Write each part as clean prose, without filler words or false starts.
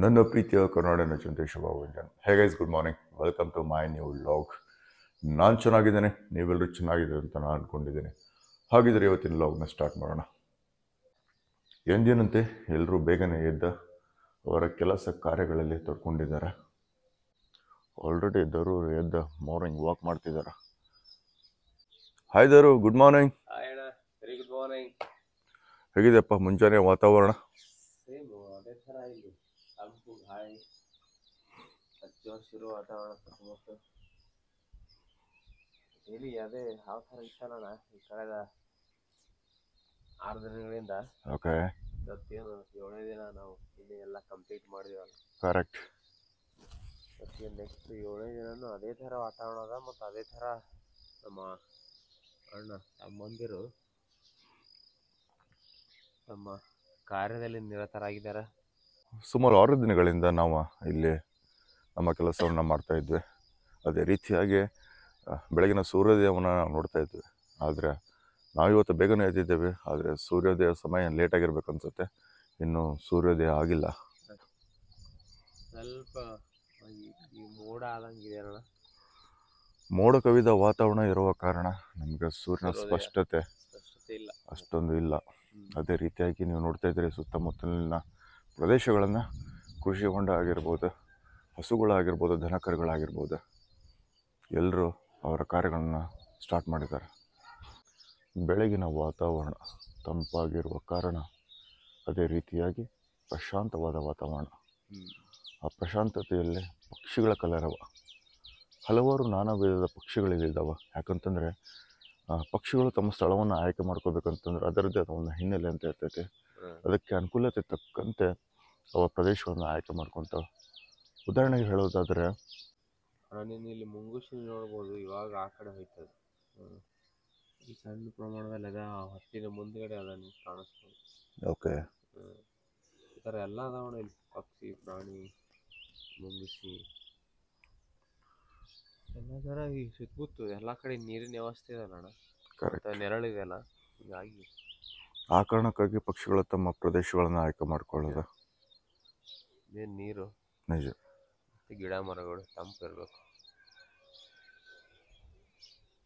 ನನ್ನ ಪ್ರೀತಿಯ ಕರ್ನಾಟಕ ಚಂತೇಶ ಬಾಬುಂಜನ್. Hey guys, good morning, welcome to my new vlog. ನಾನು ಚೆನ್ನಾಗಿದ್ದೇನೆ, ನೀವೆಲ್ಲರೂ ಚೆನ್ನಾಗಿದ್ದೀರಿ ಅಂತ ನಾನು ಅಂದ್ಕೊಂಡಿದ್ದೀನಿ. ಹಾಗಿದ್ರೆ ಇವತ್ತಿನ ವ್ಲಾಗ್ನ ಸ್ಟಾರ್ಟ್ ಮಾಡೋಣ. ಎಂದಿನಂತೆ ಎಲ್ಲರೂ ಬೇಗನೆ ಎದ್ದ ಅವರ ಕೆಲಸ ಕಾರ್ಯಗಳಲ್ಲಿ ತೊಡ್ಕೊಂಡಿದ್ದಾರೆ. ಆಲ್ರೆಡಿ ದರು ಎದ್ದ ಮಾರ್ನಿಂಗ್ ವಾಕ್ ಮಾಡ್ತಿದ್ದಾರೆ. ಹಾಯ್ ದರು, good morning. Very good morning. ಹೇಗಿದೆಯಪ್ಪ ಮುಂಜಾನೆ ವಾತಾವರಣ? ಸೇಮ್ ಅದೇ ಥರ ಇಲ್ಲಿ ತಂಪು ಗಾಳಿ, ಹಚ್ಚ ಹಸಿರು ವಾತಾವರಣ ಸುತ್ತಮುತ್ತ. ಡೈಲಿ ಅದೇ ಯಾವ ಥರ ಇತ್ತಲ್ಲ ಈ ಕಳೆದ 6 ದಿನಗಳಿಂದ. ಓಕೆ, ಇವತ್ತೇನು 7ನೇ ದಿನ ನಾವು ಇಲ್ಲಿ ಎಲ್ಲ ಕಂಪ್ಲೀಟ್ ಮಾಡಿದೀವಲ್ಲ. ಕರೆಕ್ಟ್. ಮತ್ತೆ ನೆಕ್ಸ್ಟ್ 7ನೇ ದಿನನೂ ಅದೇ ಥರ ವಾತಾವರಣ ಅದ. ಮತ್ತು ಅದೇ ಥರ ನಮ್ಮ ಅಣ್ಣ ತಮ್ಮಂದಿರು ತಮ್ಮ ಕಾರ್ಯದಲ್ಲಿ ನಿರತರಾಗಿದ್ದಾರೆ. ಸುಮಾರು 6 ದಿನಗಳಿಂದ ನಾವು ಇಲ್ಲಿ ನಮ್ಮ ಕೆಲಸವನ್ನು ಮಾಡ್ತಾ ಇದ್ವಿ. ಅದೇ ರೀತಿಯಾಗಿ ಬೆಳಗಿನ ಸೂರ್ಯೋದಯವನ್ನು ನಾವು ನೋಡ್ತಾ ಇದ್ವಿ. ಆದರೆ ನಾವಿವತ್ತು ಬೇಗನೆ ಎದ್ದಿದ್ದೇವೆ. ಆದರೆ ಸೂರ್ಯೋದಯ ಸಮಯ ಲೇಟಾಗಿರ್ಬೇಕು ಅನಿಸುತ್ತೆ, ಇನ್ನು ಸೂರ್ಯೋದಯ ಆಗಿಲ್ಲ. ಸ್ವಲ್ಪ ಈ ಮೋಡ ಆದಂಗಿದೆ ಅಣ್ಣ. ಮೋಡ ಕವಿದ ವಾತಾವರಣ ಇರುವ ಕಾರಣ ನಮಗೆ ಸೂರ್ಯನ ಸ್ಪಷ್ಟತೆ ಇಲ್ಲ, ಅಷ್ಟೊಂದು ಇಲ್ಲ. ಅದೇ ರೀತಿಯಾಗಿ ನೀವು ನೋಡ್ತಾ ಇದ್ದೀರಿ ಸುತ್ತಮುತ್ತಲಿನ ಪ್ರದೇಶಗಳನ್ನು, ಕೃಷಿ ಹೊಂಡ ಆಗಿರ್ಬೋದು, ಹಸುಗಳಾಗಿರ್ಬೋದು, ದನಕರುಗಳಾಗಿರ್ಬೋದು, ಎಲ್ಲರೂ ಅವರ ಕಾರ್ಯಗಳನ್ನು ಸ್ಟಾರ್ಟ್ ಮಾಡಿದ್ದಾರೆ. ಬೆಳಗಿನ ವಾತಾವರಣ ತಂಪಾಗಿರುವ ಕಾರಣ, ಅದೇ ರೀತಿಯಾಗಿ ಪ್ರಶಾಂತವಾದ ವಾತಾವರಣ. ಆ ಪ್ರಶಾಂತತೆಯಲ್ಲಿ ಪಕ್ಷಿಗಳ ಕಲರವ, ಹಲವಾರು ನಾನಾ ವಿಧದ ಪಕ್ಷಿಗಳಿದ್ದಾವೆ. ಯಾಕಂತಂದರೆ ಪಕ್ಷಿಗಳು ತಮ್ಮ ಸ್ಥಳವನ್ನು ಆಯ್ಕೆ ಮಾಡ್ಕೋಬೇಕಂತಂದ್ರೆ ಅದರದ್ದೇ ಆದ ಒಂದು ಹಿನ್ನೆಲೆ ಅಂತ ಇರ್ತೈತಿ. ಅದಕ್ಕೆ ಅನುಕೂಲತೆ ತಕ್ಕಂತೆ ಅವ ಪ್ರದೇಶವನ್ನು ಆಯ್ಕೆ ಮಾಡ್ಕೊತಾವೆ. ಉದಾಹರಣೆಗೆ ಹೇಳೋದಾದರೆ, ನೀನು ಇಲ್ಲಿ ಮುಂಗುಸಿ ನೋಡ್ಬೋದು. ಇವಾಗ ಆ ಕಡೆ ಹೋಯ್ತದೆ. ಈ ಸಣ್ಣ ಪ್ರಮಾಣದಲ್ಲಿ ಅದ, ಹತ್ತಿನ ಮುಂದ್ಗಡೆ ಅದ, ನೀವು ಕಾಣಿಸ್ಬೋದು. ಓಕೆ, ಈ ಥರ ಎಲ್ಲ ಅದಾವಣ ಇಲ್ಲಿ. ಪಕ್ಷಿ, ಪ್ರಾಣಿ, ಮುಂಗುಸಿ ಎಲ್ಲ ಥರ ಈ ಸುತ್ತಮುತ್ತು ಎಲ್ಲ ಕಡೆ ನೀರಿನ ವ್ಯವಸ್ಥೆ ಇದೆ ಅಣ್ಣ. ಕರೆಕ್ಟ್. ನೆರಳಿದೆ ಅಲ್ಲ, ಹೀಗಾಗಿ ಆ ಕಾರಣಕ್ಕಾಗಿ ಪಕ್ಷಿಗಳು ತಮ್ಮ ಪ್ರದೇಶಗಳನ್ನು ಆಯ್ಕೆ ಮಾಡ್ಕೊಳ್ಳೋದು. ಏನು ನೀರು, ನಿಜ. ಮತ್ತು ಗಿಡ ಮರಗಳು ತಂಪು ಇರಬೇಕು.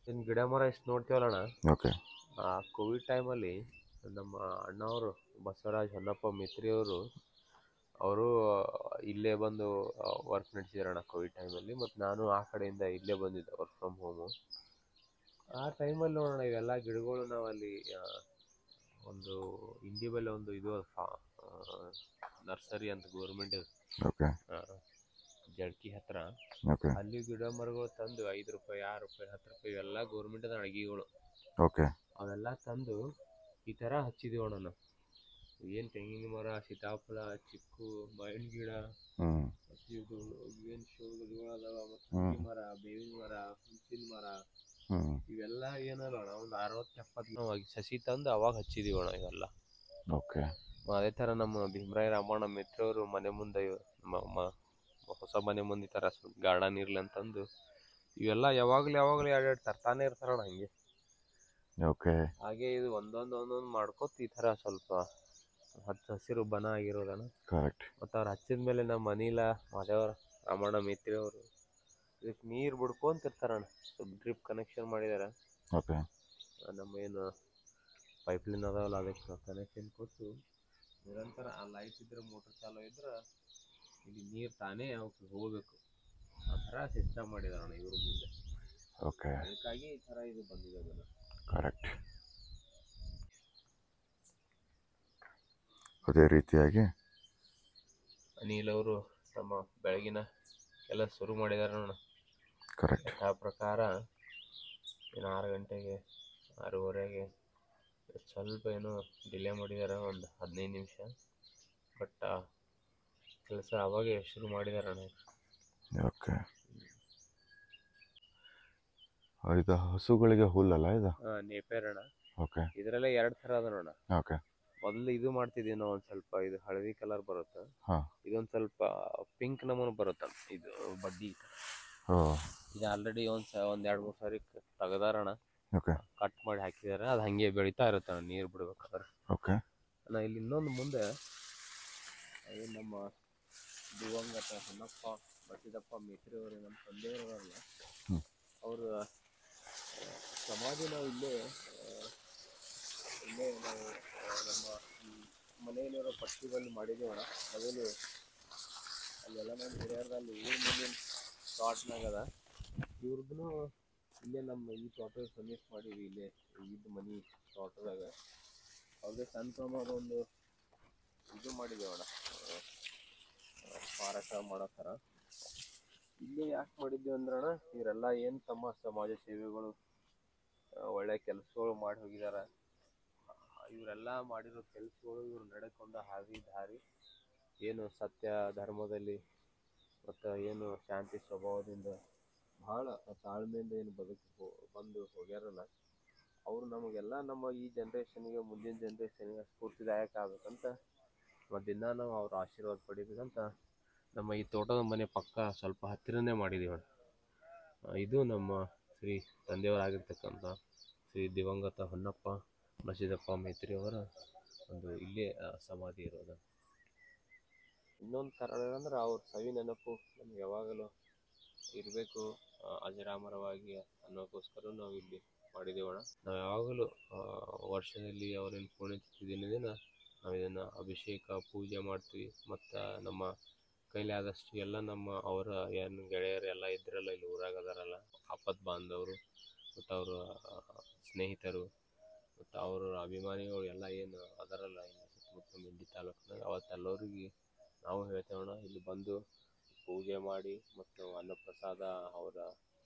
ಇನ್ನು ಗಿಡ ಮರ ಎಷ್ಟು ನೋಡ್ತೀವಲ್ಲ ಅಣ್ಣ. ಓಕೆ, ಆ ಕೋವಿಡ್ ಟೈಮಲ್ಲಿ ನಮ್ಮ ಅಣ್ಣವರು ಬಸವರಾಜ್ ಹೊನ್ನಪ್ಪ ಮಿತ್ರಿಯವರು ಅವರು ಇಲ್ಲೇ ಬಂದು ವರ್ಕ್ ನಡೆಸಿದಾರಣ್ಣ ಕೋವಿಡ್ ಟೈಮಲ್ಲಿ. ಮತ್ತು ನಾನು ಆ ಕಡೆಯಿಂದ ಇಲ್ಲೇ ಬಂದಿದ್ದೆ ವರ್ಕ್ ಫ್ರಮ್ ಹೋಮು. ಆ ಟೈಮಲ್ಲಿ ನೋಡೋಣ ಇವೆಲ್ಲ ಗಿಡಗಳು ನಾವಲ್ಲಿ ಒಂದು ಇಂಡಿ ಬಲ್ಲಿ ಒಂದು ಇದು ನರ್ಸರಿ ಅಂತ ಗೌರ್ಮೆಂಟ್ ಓಕೆ, ಜಡ್ಕಿ ಹತ್ರ, ಓಕೆ, ಅಲ್ಲಿ ಗಿಡ ಮರಗಳು ತಂದು 5 ರೂಪಾಯಿ, 6 ರೂಪಾಯಿ, 10 ರೂಪಾಯಿ ಇವೆಲ್ಲ ಗೌರ್ಮೆಂಟದ ಅಡಿಗೆಗಳು. ಓಕೆ, ಅವೆಲ್ಲ ತಂದು ಈ ಥರ ಹಚ್ಚಿದೀವಣ್ಣ ನಾವು. ಏನು ತೆಂಗಿನ ಮರ, ಸೀತಾಫಲ, ಚಿಕ್ಕು, ಮಾವಿನ ಗಿಡ, ಮತ್ತು ಇದು ಏನು ಶೋ ಗಿಡಗಳು ಅದಾವ, ಮತ್ತು ಮರ, ಬೇವಿನ ಮರ, ಹುಣಸಿನ ಮರ, ಇವೆಲ್ಲ ಏನಲ್ಲ ಒಂದು 60-70 ನಾವು ಸಸಿ ತಂದು ಅವಾಗ ಹಚ್ಚಿದೀವಣ್ಣ ಇವೆಲ್ಲ. ಓಕೆ. ಅದೇ ಥರ ನಮ್ಮ ಭೀಮರಾಯ ರಾಮಣ್ಣ ಮಿತ್ರವರು ಮನೆ ಮುಂದೆ ಹೊಸ ಮನೆ ಮುಂದೆ ಈ ಥರ ಗಾರ್ಡನ್ ಇರ್ಲಿ ಅಂತಂದು ಇವೆಲ್ಲ ಯಾವಾಗಲೂ ಎರಡೆರಡು ತರ್ತಾನೆ ಇರ್ತಾರಣ್ಣ ಹಂಗೆ. ಓಕೆ, ಹಾಗೆ ಇದು ಒಂದೊಂದು ಮಾಡ್ಕೋತ ಈ ಥರ ಸ್ವಲ್ಪ ಹಚ್ಚ ಹಸಿರು ಬನ ಆಗಿರೋದಣ್ಣ. ಕರೆಕ್ಟ್. ಮತ್ತು ಅವ್ರು ಹಚ್ಚಿದ ಮೇಲೆ ನಮ್ಮ ಅನಿಲ ಮಾದೇವರ ರಾಮಣ್ಣ ಮೇತ್ರಿ ಅವರು ಇದಕ್ಕೆ ನೀರು ಬಿಡ್ಕೊಂತಿರ್ತಾರಣ್ಣ. ಸ್ವಲ್ಪ ಡ್ರಿಪ್ ಕನೆಕ್ಷನ್ ಮಾಡಿದ್ದಾರೆ. ಓಕೆ, ನಮ್ಮ ಏನು ಪೈಪ್ಲೈನ್ ಅದಾವಲ್ಲ ಅದಕ್ಕೆ ಕನೆಕ್ಷನ್ ಕೊಟ್ಟು ನಿರಂತರ ಆ ಲೈಟ್ ಇದ್ರೆ, ಮೋಟ್ರ್ ಚಾಲು ಇದ್ರೆ ಇಲ್ಲಿ ನೀರು ತಾನೇ ಅವಕ್ಕೆ ಹೋಗಬೇಕು. ಆ ಥರ ಸಿಸ್ಟಮ್ ಮಾಡಿದಾರಣ್ಣ ಇವರು ಮುಂದೆ. ಓಕೆ, ಅದಕ್ಕಾಗಿ ಈ ಥರ ಇದು ಬಂದಿದೆ ಅದನ್ನು. ಕರೆಕ್ಟ್. ಅದೇ ರೀತಿಯಾಗಿ ಅನಿಲ್ ಅವರು ತಮ್ಮ ಬೆಳಗಿನ ಕೆಲಸ ಶುರು ಮಾಡಿದಾರೆ ಅಣ್ಣ. ಕರೆಕ್ಟ್. ಆ ಪ್ರಕಾರ ಏನು 6 ಗಂಟೆಗೆ 6:30ಗೆ ಸ್ವಲ್ಪ ಏನೋ ಡಿಲೇ ಮಾಡಿದ್ದಾರೆ, ಒಂದು 15 ನಿಮಿಷ. ಬಟ್ ಕೆಲಸ ಅವಾಗೆ ಶುರು ಮಾಡಿದಾರೆ ಅಣ್ಣ. ಓಕೆ, ಇದು ಹಸುಗಳಿಗೆ ಹುಲ್ಲಲ್ಲ ಇದು? ನೇಪೇರ್ ಅಣ್ಣ. ಓಕೆ, ಇದರಲ್ಲೇ 2 ಥರ ಅದ ನೋಡ. ಓಕೆ. ಮೊದಲು ಇದು ಮಾಡ್ತಿದ್ದೀವಿ ನಾವು, ಒಂದು ಸ್ವಲ್ಪ ಇದು ಹಳದಿ ಕಲರ್ ಬರುತ್ತೆ. ಇದೊಂದು ಸ್ವಲ್ಪ ಪಿಂಕ್ ನಮೂನೆ ಬರುತ್ತೆ ಇದು ಬಡ್ಡಿ. ಇದು ಆಲ್ರೆಡಿ ಒಂದು 2-3 ಸಾರಿ ತೆಗದಾರಣ. ಓಕೆ, ಕಟ್ ಮಾಡಿ ಹಾಕಿದ್ದಾರೆ. ಅದು ಹಾಗೆ ಬೆಳೀತಾ ಇರುತ್ತೆ ನೀರು ಬಿಡ್ಬೇಕಾದ್ರೆ. ಓಕೆ. ಇಲ್ಲಿ ಇನ್ನೊಂದು ಮುಂದೆ ನಮ್ಮ ದಿವಂಗತ ಹೊನ್ನಪ್ಪ ಬಸದಪ್ಪ ಮೇತ್ರಿ ಅವರು ನಮ್ಮ ತಂದೆಯವರಲ್ಲ, ಅವರ ಸಮಾಧಿ ನಾವು ಇಲ್ಲೇ ನಾವು ನಮ್ಮ ಮನೆಯಲ್ಲಿರೋ ಪಕ್ಷಿಗಳು ಮಾಡಿದ್ದೇವಣ. ಮೊದಲು ಅಲ್ಲೆಲ್ಲ ನಮ್ಮ ಹಿರಿಯರಲ್ಲಿ ಊರ ಮುಂದಿನ ತೋಟನಾಗ ಅದ. ಇವ್ರದ್ದು ಇಲ್ಲೇ ನಮ್ಮ ಈ ತೋಟದ ಸಮೀಪ ಮಾಡೀವಿ. ಇಲ್ಲೇ ಇದ್ದ ಮನೆ ತೋಟದಾಗ ಅವ್ರಿಗೆ ಸಣ್ಣ ಪ್ರಮಾಣದ ಒಂದು ಇದು ಮಾಡಿದ್ದೇವಣ್ಣ, ಮಾರಾಟ ಮಾಡೋ ಥರ. ಇಲ್ಲೇ ಯಾಕೆ ಮಾಡಿದ್ದೇವೆ ಅಂದ್ರಣ, ಇವರೆಲ್ಲ ಏನು ತಮ್ಮ ಸಮಾಜ ಸೇವೆಗಳು ಒಳ್ಳೆ ಕೆಲಸಗಳು ಮಾಡಿ ಹೋಗಿದಾರ. ಇವರೆಲ್ಲ ಮಾಡಿರೋ ಕೆಲಸಗಳು ಇವ್ರು ನಡೆಕೊಂಡ ದಾರಿ ಏನು ಸತ್ಯ ಧರ್ಮದಲ್ಲಿ ಮತ್ತು ಏನು ಶಾಂತಿ ಸ್ವಭಾವದಿಂದ ಭಾಳ ತಾಳ್ಮೆಯಿಂದ ಏನು ಬಂದು ಹೋಗ್ಯಾರಲ್ಲ, ಅವರು ನಮಗೆಲ್ಲ ನಮ್ಮ ಈ ಜನ್ರೇಷನ್ಗೆ ಮುಂದಿನ ಜನ್ರೇಷನ್ಗೆ ಸ್ಫೂರ್ತಿದಾಯಕ ಆಗ್ಬೇಕಂತ ಮತ್ತು ದಿನ ನಾವು ಅವ್ರ ಆಶೀರ್ವಾದ ಪಡಿಬೇಕಂತ ನಮ್ಮ ಈ ತೋಟದ ಮನೆ ಪಕ್ಕ ಸ್ವಲ್ಪ ಹತ್ತಿರನೇ ಮಾಡಿದ್ದೀವಿ. ಇದು ನಮ್ಮ ಶ್ರೀ ತಂದೆಯವರಾಗಿರ್ತಕ್ಕಂಥ ಶ್ರೀ ದಿವಂಗತ ಹೊನ್ನಪ್ಪ ಬಸದಪ್ಪ ಮೇತ್ರಿ ಅವರ ಒಂದು ಇಲ್ಲೇ ಸಮಾಧಿ ಇರೋದು. ಇನ್ನೊಂದು ಕಾರಣ ಏನಂದ್ರೆ ಅವ್ರ ಸವಿ ನೆನಪು ನಮ್ಗೆ ಯಾವಾಗಲೂ ಇರಬೇಕು ಅಜರಾಮರವಾಗಿ ಅನ್ನೋಕ್ಕೋಸ್ಕರ ನಾವು ಇಲ್ಲಿ ಮಾಡಿದೇವಣ. ನಾವು ಯಾವಾಗಲೂ ವರ್ಷದಲ್ಲಿ ಅವರೇನು ಪುಣ್ಯತಿಥಿ ದಿನ ನಾವು ಇದನ್ನು ಅಭಿಷೇಕ ಪೂಜೆ ಮಾಡ್ತೀವಿ. ಮತ್ತು ನಮ್ಮ ಕೈಲಿ ಆದಷ್ಟು ಎಲ್ಲ ನಮ್ಮ ಅವರ ಏನು ಗೆಳೆಯರು ಎಲ್ಲ ಇದ್ರಲ್ಲ, ಇಲ್ಲಿ ಊರಾಗ ಅದಾರಲ್ಲ, ಆಪತ್ ಬಾಂಧವರು ಮತ್ತು ಅವರ ಸ್ನೇಹಿತರು ಮತ್ತು ಅವರ ಅಭಿಮಾನಿಗಳು ಎಲ್ಲ ಏನು ಅದರಲ್ಲ ಇನ್ನು ಸುತ್ತಮುತ್ತ ಮಿಂಡಿ ತಾಲೂಕಿನಾಗ, ಅವತ್ತೆಲ್ಲರಿಗೆ ನಾವು ಹೇಳ್ತೇವಣ್ಣ ಇಲ್ಲಿ ಬಂದು ಪೂಜೆ ಮಾಡಿ ಮತ್ತು ಅನ್ನಪ್ರಸಾದ ಅವರ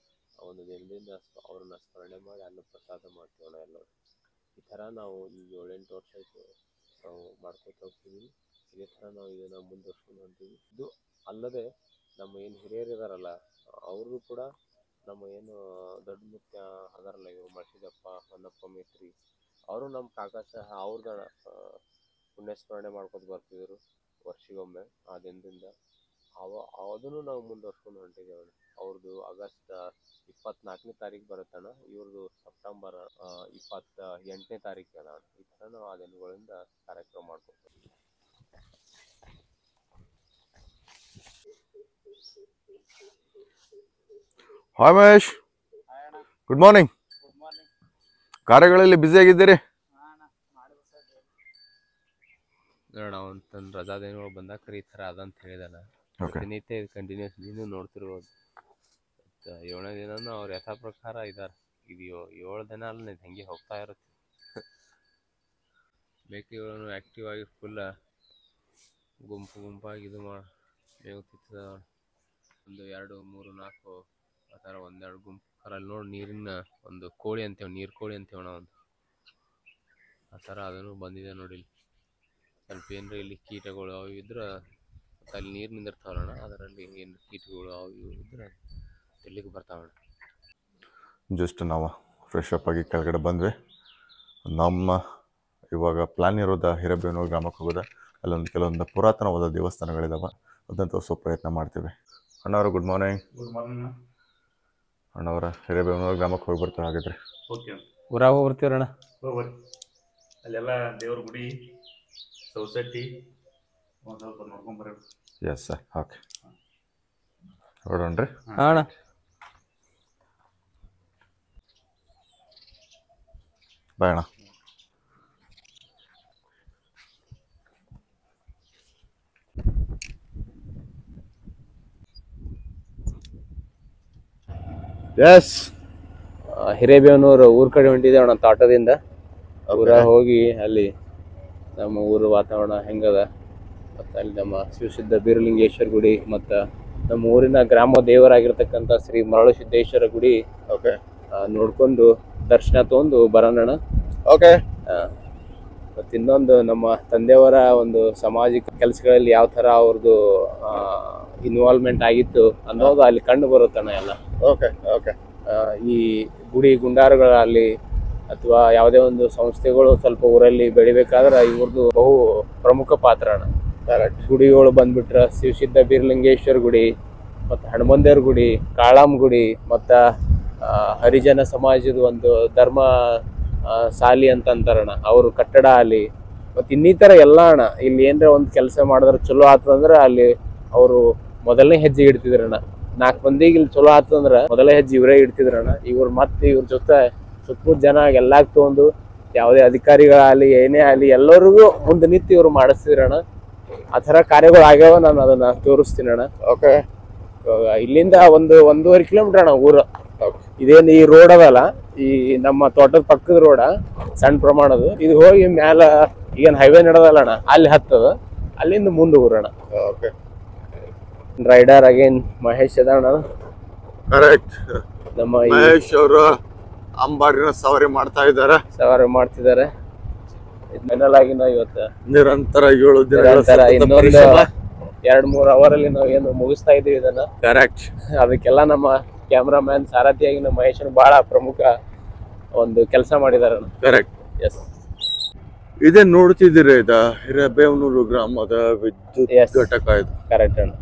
ಒಂದು ದಿನದಿಂದ ಅವ್ರನ್ನ ಸ್ಮರಣೆ ಮಾಡಿ ಅನ್ನಪ್ರಸಾದ ಮಾಡ್ತೀವಣ್ಣ ಎಲ್ಲರೂ. ಈ ಥರ ನಾವು ಈಗ 7-8 ವರ್ಷ ಆಯಿತು ನಾವು ಮಾಡ್ಕೊತ ಹೋಗ್ತೀವಿ. ಇದೇ ಥರ ನಾವು ಇದನ್ನು ಮುಂದುವರ್ಸ್ಕೊಂಡು ಹೊಂತೀವಿ. ಇದು ಅಲ್ಲದೆ ನಮ್ಮ ಏನು ಹಿರಿಯರು ಇದಾರಲ್ಲ, ಅವ್ರಿಗೂ ಕೂಡ ನಮ್ಮ ಏನು ದೊಡ್ಡ ಮುಖ್ಯ ಅದಾರಲ್ಲ ಇವರು ಬಸದಪ್ಪ ಹೊನ್ನಪ್ಪ ಮೇತ್ರಿ, ಅವರು ನಮ್ಮ ಕಾಕಾ ಸಹ ಅವ್ರದ್ದು ಪುಣ್ಯಸ್ಮರಣೆ ಮಾಡ್ಕೊತ ಬರ್ತಿದ್ರು ವರ್ಷಿಗೊಮ್ಮೆ. ಆ ದಿನದಿಂದ ಅದನ್ನು ನಾವು ಮುಂದುವರ್ಸ್ಕೊಂಡು ಹೊಂಟಿದ್ದೇವೆ. ಅವ್ರದ್ದು ಆಗಸ್ಟ್ 24ನೇ ತಾರೀಕು ಬರುತ್ತಣ್ಣ, ಇವ್ರದ್ದು ಸೆಪ್ಟೆಂಬರ್ 28ನೇ ತಾರೀಕು ಅದ. ಈ ಥರ ನಾವು ಆ ದಿನಗಳಿಂದ ಕಾರ್ಯಕ್ರಮ ಮಾಡ್ಕೊತೀವಿ. Hi Mahesh, good morning. ಕಾರ್ಯಗಳಲ್ಲಿ ಬ್ಯುಸಿ ಆಗಿದ್ದೀರಿ? ನೋಡೋಣ ಒಂದು ರಜಾ ದಿನಗಳು ಬಂದಾಗ ಈ ಥರ ಅದಂತ ಹೇಳಿದಲ್ಲ, ದಿನನಿತ್ಯ ಇದು ಕಂಟಿನ್ಯೂಸ್ ನೀನು ನೋಡ್ತಿರ್ಬೋದು. 7ನೇ ದಿನನೂ ಅವ್ರು ಯಥಾ ಪ್ರಕಾರ ಇದ್ದಾರೆ. ಇದು 7 ದಿನ ಅಲ್ಲ, ಇದು ಹೆಂಗೆ ಹೋಗ್ತಾ ಇರುತ್ತೆ. ಮೇಕೆಗಳನ್ನು ಆ್ಯಕ್ಟಿವ್ ಆಗಿ ಫುಲ್ಲ ಗುಂಪಾಗಿ ಇದು ಮೇವು ತಿತ್ತದ. 1 2 3 4 ಆ ಥರ 1-2 ಗುಂಪು ಅಲ್ಲಿ ನೋಡಿ. ನೀರಿನ ಒಂದು ಕೋಳಿ ಅಂತೇವೆ, ನೀರು ಕೋಳಿ ಅಂತೇವಣ್ಣ ಒಂದು, ಆ ಥರ ಅದನ್ನು ಬಂದಿದೆ ನೋಡಿ. ಸ್ವಲ್ಪ ಏನರ ಇಲ್ಲಿ ಕೀಟಗಳು ಅವು ಇದ್ರೆ ಅಲ್ಲಿ ನೀರು ನಿಂದಿರ್ತಾವಣ್ಣ, ಅದರಲ್ಲಿ ಏನು ಕೀಟಗಳು ಅವು ಇವು ಇದ್ರೆ ತಿರ್ಲಿಕ್ಕೆ ಬರ್ತಾವಣ್ಣ. ಜಸ್ಟ್ ನಾವು ಫ್ರೆಶ್ ಅಪ್ ಆಗಿ ಕೆಳಗಡೆ ಬಂದ್ವಿ. ನಮ್ಮ ಇವಾಗ ಪ್ಲ್ಯಾನ್ ಇರೋದು ಹಿರೇಬೇವನೂರು ಗ್ರಾಮಕ್ಕೆ ಹೋಗೋದು. ಅಲ್ಲೊಂದು ಕೆಲವೊಂದು ಪುರಾತನವಾದ ದೇವಸ್ಥಾನಗಳಿದಾವೆ, ಅದನ್ನು ತೋರಿಸೋ ಪ್ರಯತ್ನ ಮಾಡ್ತೀವಿ. ಅಣ್ಣವರು good morning. Good morning ಅಣ್ಣವರ Hirebevanur ಗ್ರಾಮಕ್ಕೆ ಹೋಗಿ ಬರ್ತೀವಿ. ಹಾಗಿದ್ರೆ ಓಕೆ ಊರಾಗ ಹೋಗ್ಬರ್ತೀವ್ರಣ್ಣ. ಹೋಗ್ಬರ್ರಿ. ಅಲ್ಲೆಲ್ಲ ದೇವ್ರ ಗುಡಿ, ಸೊಸೈಟಿ ಒಂದು ಸ್ವಲ್ಪ ನೋಡ್ಕೊಂಬರ್ರಿ. ಎಸ್ ಸರ್, ಓಕೆ ಹೊರಡೋಣ್ರಿ. ಅಣ್ಣ ಬಾಯ್ ಅಣ್ಣ. ಎಸ್, ಹಿರೇಬೇವನೂರು ಊರ ಕಡೆ ಹೊಂಟಿದ್ದೇವೆ ಅಣ್ಣ ತೋಟದಿಂದ. ಊರಾಗ ಹೋಗಿ ಅಲ್ಲಿ ನಮ್ಮ ಊರ ವಾತಾವರಣ ಹೆಂಗದ, ಮತ್ತು ಅಲ್ಲಿ ನಮ್ಮ ಶಿವಸಿದ್ಧ ಬೀರಲಿಂಗೇಶ್ವರ ಗುಡಿ ಮತ್ತು ನಮ್ಮ ಊರಿನ ಗ್ರಾಮ ದೇವರಾಗಿರ್ತಕ್ಕಂಥ ಶ್ರೀ ಮರಳುಸಿದ್ದೇಶ್ವರ ಗುಡಿ ಓಕೆ ನೋಡ್ಕೊಂಡು ದರ್ಶನ ತಗೊಂಡು ಬರೋಣ. ಓಕೆ. ಮತ್ತು ಇನ್ನೊಂದು ನಮ್ಮ ತಂದೆಯವರ ಒಂದು ಸಾಮಾಜಿಕ ಕೆಲಸಗಳಲ್ಲಿ ಯಾವ ಥರ ಅವ್ರದ್ದು ಇನ್ವಾಲ್ವ್ಮೆಂಟ್ ಆಗಿತ್ತು ಅನ್ನೋದು ಅಲ್ಲಿ ಕಂಡು ಬರುತ್ತಣ್ಣ ಎಲ್ಲ. Okay okay. ಈ ಗುಡಿ ಗುಂಡಾರುಗಳಲ್ಲಿ ಅಥವಾ ಯಾವುದೇ ಒಂದು ಸಂಸ್ಥೆಗಳು ಸ್ವಲ್ಪ ಊರಲ್ಲಿ ಬೆಳಿಬೇಕಾದ್ರೆ ಇವ್ರದ್ದು ಬಹು ಪ್ರಮುಖ ಪಾತ್ರ ಅಣ್ಣ. ಗುಡಿಗಳು ಬಂದ್ಬಿಟ್ರೆ ಶಿವಸಿದ್ಧ ಬೀರಲಿಂಗೇಶ್ವರ ಗುಡಿ ಮತ್ತು ಹನುಮಂದೇವ್ರ ಗುಡಿ, ಕಾಳಾಮ್ ಗುಡಿ ಮತ್ತು ಹರಿಜನ ಸಮಾಜದ ಒಂದು ಧರ್ಮ ಶಾಲಿ ಅಂತ ಅಂತಾರಣ್ಣ, ಅವ್ರ ಕಟ್ಟಡ ಅಲ್ಲಿ ಮತ್ತು ಇನ್ನಿತರ ಎಲ್ಲ ಅಣ್ಣ. ಇಲ್ಲಿ ಏನರ ಒಂದು ಕೆಲಸ ಮಾಡಿದ್ರೆ ಚಲೋ ಆಗ್ತದಂದ್ರೆ ಅಲ್ಲಿ ಅವರು ಮೊದಲನೇ ಹೆಜ್ಜೆ ಇಡ್ತಿದ್ರಣ್ಣ. 4 ಮಂದಿಗೆ ಇಲ್ಲಿ ಚಲೋ ಆತಂದ್ರ ಮೊದಲನೇ ಹೆಜ್ಜೆ ಇವರೇ ಇಡ್ತಿದ್ರಣ್ಣ. ಇವ್ರು ಮತ್ತೆ ಇವ್ರ ಜೊತೆ ಸುತ್ತಮುತ್ತ ಜನ ಎಲ್ಲಾಗ ತಗೊಂಡು ಯಾವುದೇ ಅಧಿಕಾರಿಗಳಾಗಲಿ ಏನೇ ಆಗಲಿ ಎಲ್ಲರಿಗೂ ಮುಂದೆ ನಿಂತು ಇವ್ರು ಮಾಡಿಸ್ತಿದ್ರಣ್ಣ. ಆ ಥರ ಕಾರ್ಯಗಳು ಆಗ್ಯಾವ. ನಾನು ಅದನ್ನ ತೋರಿಸ್ತೀನಿ ಅಣ್ಣ. ಓಕೆ. ಇಲ್ಲಿಂದ 1.5 ಕಿಲೋಮೀಟರ್ ಅಣ್ಣ ಊರು. ಇದೇನು ಈ ರೋಡ್ ಅದಲ್ಲ, ಈ ನಮ್ಮ ತೋಟದ ಪಕ್ಕದ ರೋಡ, ಸಣ್ಣ ಪ್ರಮಾಣದ ಇದು ಹೋಗಿ ಮ್ಯಾಲ ಈಗೇನು ಹೈವೇ ನಡೆದಲ್ಲ ಅಣ್ಣ, ಅಲ್ಲಿ ಹತ್ತದ, ಅಲ್ಲಿಂದ ಮುಂದೆ ಊರಣ. ಓಕೆ. ರೈಡರ್ ಅಗೇನ್ ಮಹೇಶ್ ಅದಣ್ಣ. ಕರೆಕ್ಟ್. ನಮ್ಮ ಮಹೇಶ್ ಅವರು ಅಂಬಾರಿನ ಸವಾರಿ ಸವಾರಿ ಮಾಡ್ತಿದ್ದಾರೆ. ಇದನ್ನೆಲ್ಲಾಗಿ ನಾವು ಇವತ್ತು ನಿರಂತರ 7 ದಿನ ಇನ್ನೊಂದು 2-3 ಅವರಲ್ಲಿ ನಾವು ಏನು ಮುಗಿಸ್ತಾ ಇದೀವಿ ಇದನ್ನ. ಕರೆಕ್ಟ್. ಅದಕ್ಕೆಲ್ಲ ನಮ್ಮ ಕ್ಯಾಮ್ರಾಮ್ಯಾನ್ ಸಾರಥಿಯಾಗಿ ನಮ್ಮ ಮಹೇಶನ್ ಬಹಳ ಪ್ರಮುಖ ಒಂದು ಕೆಲಸ ಮಾಡಿದಾರ. ಕರೆಕ್ಟ್. ಎಸ್. ಇದೇ ನೋಡ್ತಿದ್ದೀರಿ, ಹಿರೇಬೇವನೂರು ಗ್ರಾಮದ ವಿದ್ಯುತ್ ಘಟಕ ಇದು. ಕರೆಕ್ಟ್ ಅಣ್ಣ.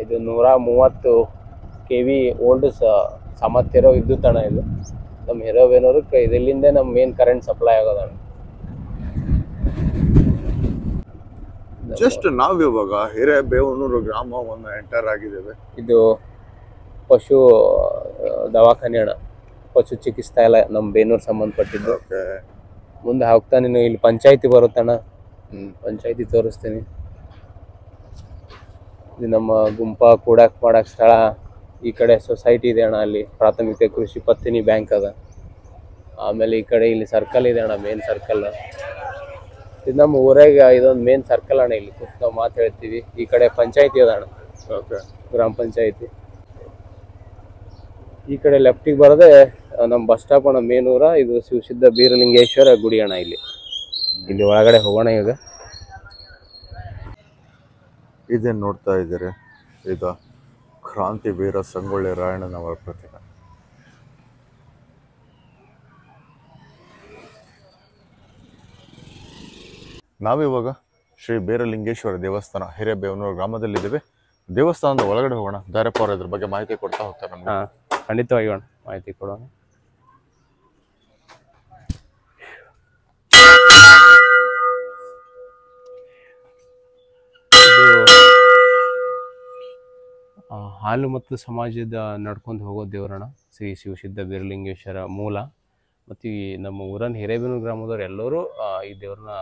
ಇದು 130 kV ಓಲ್ಡ್ ಸಾಮರ್ಥ್ಯ ಇರೋ ವಿದ್ಯುತ್ ಅಣ್ಣ. ಇದು ನಮ್ಮ ಹಿರೇಬೇವನೂರಕ್ಕೆ ಇದರಿಂದ ನಮ್ಮ ಮೇನ್ ಕರೆಂಟ್ ಸಪ್ಲೈ ಆಗೋದಣ್ಣ. ಜಸ್ಟ್ ನಾವಿವಾಗ ಹಿರೇಬೇವನೂರು ಗ್ರಾಮವನ್ನು ಎಂಟರ್ ಆಗಿದ್ದೇವೆ. ಇದು ಪಶು ದವಾಖಾನೆ ಅಣ್ಣ, ಪಶು ಚಿಕಿತ್ಸಾಲಯ ನಮ್ಮ ಬೇನೂರು ಸಂಬಂಧಪಟ್ಟಿದ್ದು. ಮುಂದೆ ಹೋಗ್ತಾ ನೀನು ಇಲ್ಲಿ ಪಂಚಾಯತಿ ಬರುತ್ತಣ್ಣ, ಪಂಚಾಯತಿ ತೋರಿಸ್ತೀನಿ. ಇದು ನಮ್ಮ ಗುಂಪ ಕೂಡಾಕ್ ಮಾಡಕ್ ಸ್ಥಳ. ಈ ಕಡೆ ಸೊಸೈಟಿ ಇದೆ ಅಣ್ಣ, ಅಲ್ಲಿ ಪ್ರಾಥಮಿಕ ಕೃಷಿ ಪತ್ತಿನಿ ಬ್ಯಾಂಕ್ ಅದ. ಆಮೇಲೆ ಈ ಕಡೆ ಇಲ್ಲಿ ಸರ್ಕಲ್ ಇದೆ ಅಣ್ಣ, ಮೇನ್ ಸರ್ಕಲ್. ಇದು ನಮ್ಮ ಊರಾಗ ಇದೊಂದು ಮೇನ್ ಸರ್ಕಲ್ ಅಣ್ಣ. ಇಲ್ಲಿ ಕೂತ್ ನಾವು ಮಾತು ಹೇಳ್ತೀವಿ. ಈ ಕಡೆ ಪಂಚಾಯತಿ ಅದ ಅಣ್ಣ, ಗ್ರಾಮ ಪಂಚಾಯತಿ. ಈ ಕಡೆ ಲೆಫ್ಟಿಗೆ ಬರದೆ ನಮ್ಮ ಬಸ್ ಸ್ಟಾಪ್ ಅಣ್ಣ, ಮೇನ್ ಊರ. ಇದು ಶಿವಸಿದ್ಧ ಬೀರಲಿಂಗೇಶ್ವರ ಗುಡಿ ಅಣ್ಣ. ಇಲ್ಲಿ ಒಳಗಡೆ ಹೋಗೋಣ ಈಗ. ಇದೇನು ನೋಡ್ತಾ ಇದ್ದೀರಿ, ಇದು ಕ್ರಾಂತಿ ವೀರ ಸಂಗೊಳ್ಳಿ ರಾಯಣ್ಣನವರ ಪ್ರತಿಮೆ. ನಾವಿವಾಗ ಶ್ರೀ ಬೀರಲಿಂಗೇಶ್ವರ ದೇವಸ್ಥಾನ ಹಿರೇಬೇವನೂರು ಗ್ರಾಮದಲ್ಲಿದ್ದೀವಿ. ದೇವಸ್ಥಾನದ ಒಳಗಡೆ ಹೋಗೋಣ. ದಾರಪ್ಪ ಅವರು ಇದ್ರ ಬಗ್ಗೆ ಮಾಹಿತಿ ಕೊಡ್ತಾ ಹೋಗ್ತಾರೆ ನಮ್ಗೆ. ಖಂಡಿತವಾಗಿ ಮಾಹಿತಿ ಕೊಡೋಣ. ಹಾಲು ಮತ್ತು ಸಮಾಜದ ನಡ್ಕೊಂಡು ಹೋಗೋ ದೇವರಣ್ಣ ಶ್ರೀ ಶಿವಸಿದ್ಧ ಬೀರಲಿಂಗೇಶ್ವರ ಮೂಲ. ಮತ್ತು ಈ ನಮ್ಮ ಊರನ್ನ ಹಿರೇಬೇವನೂರು ಗ್ರಾಮದವ್ರು ಎಲ್ಲರೂ ಈ ದೇವ್ರನ್ನ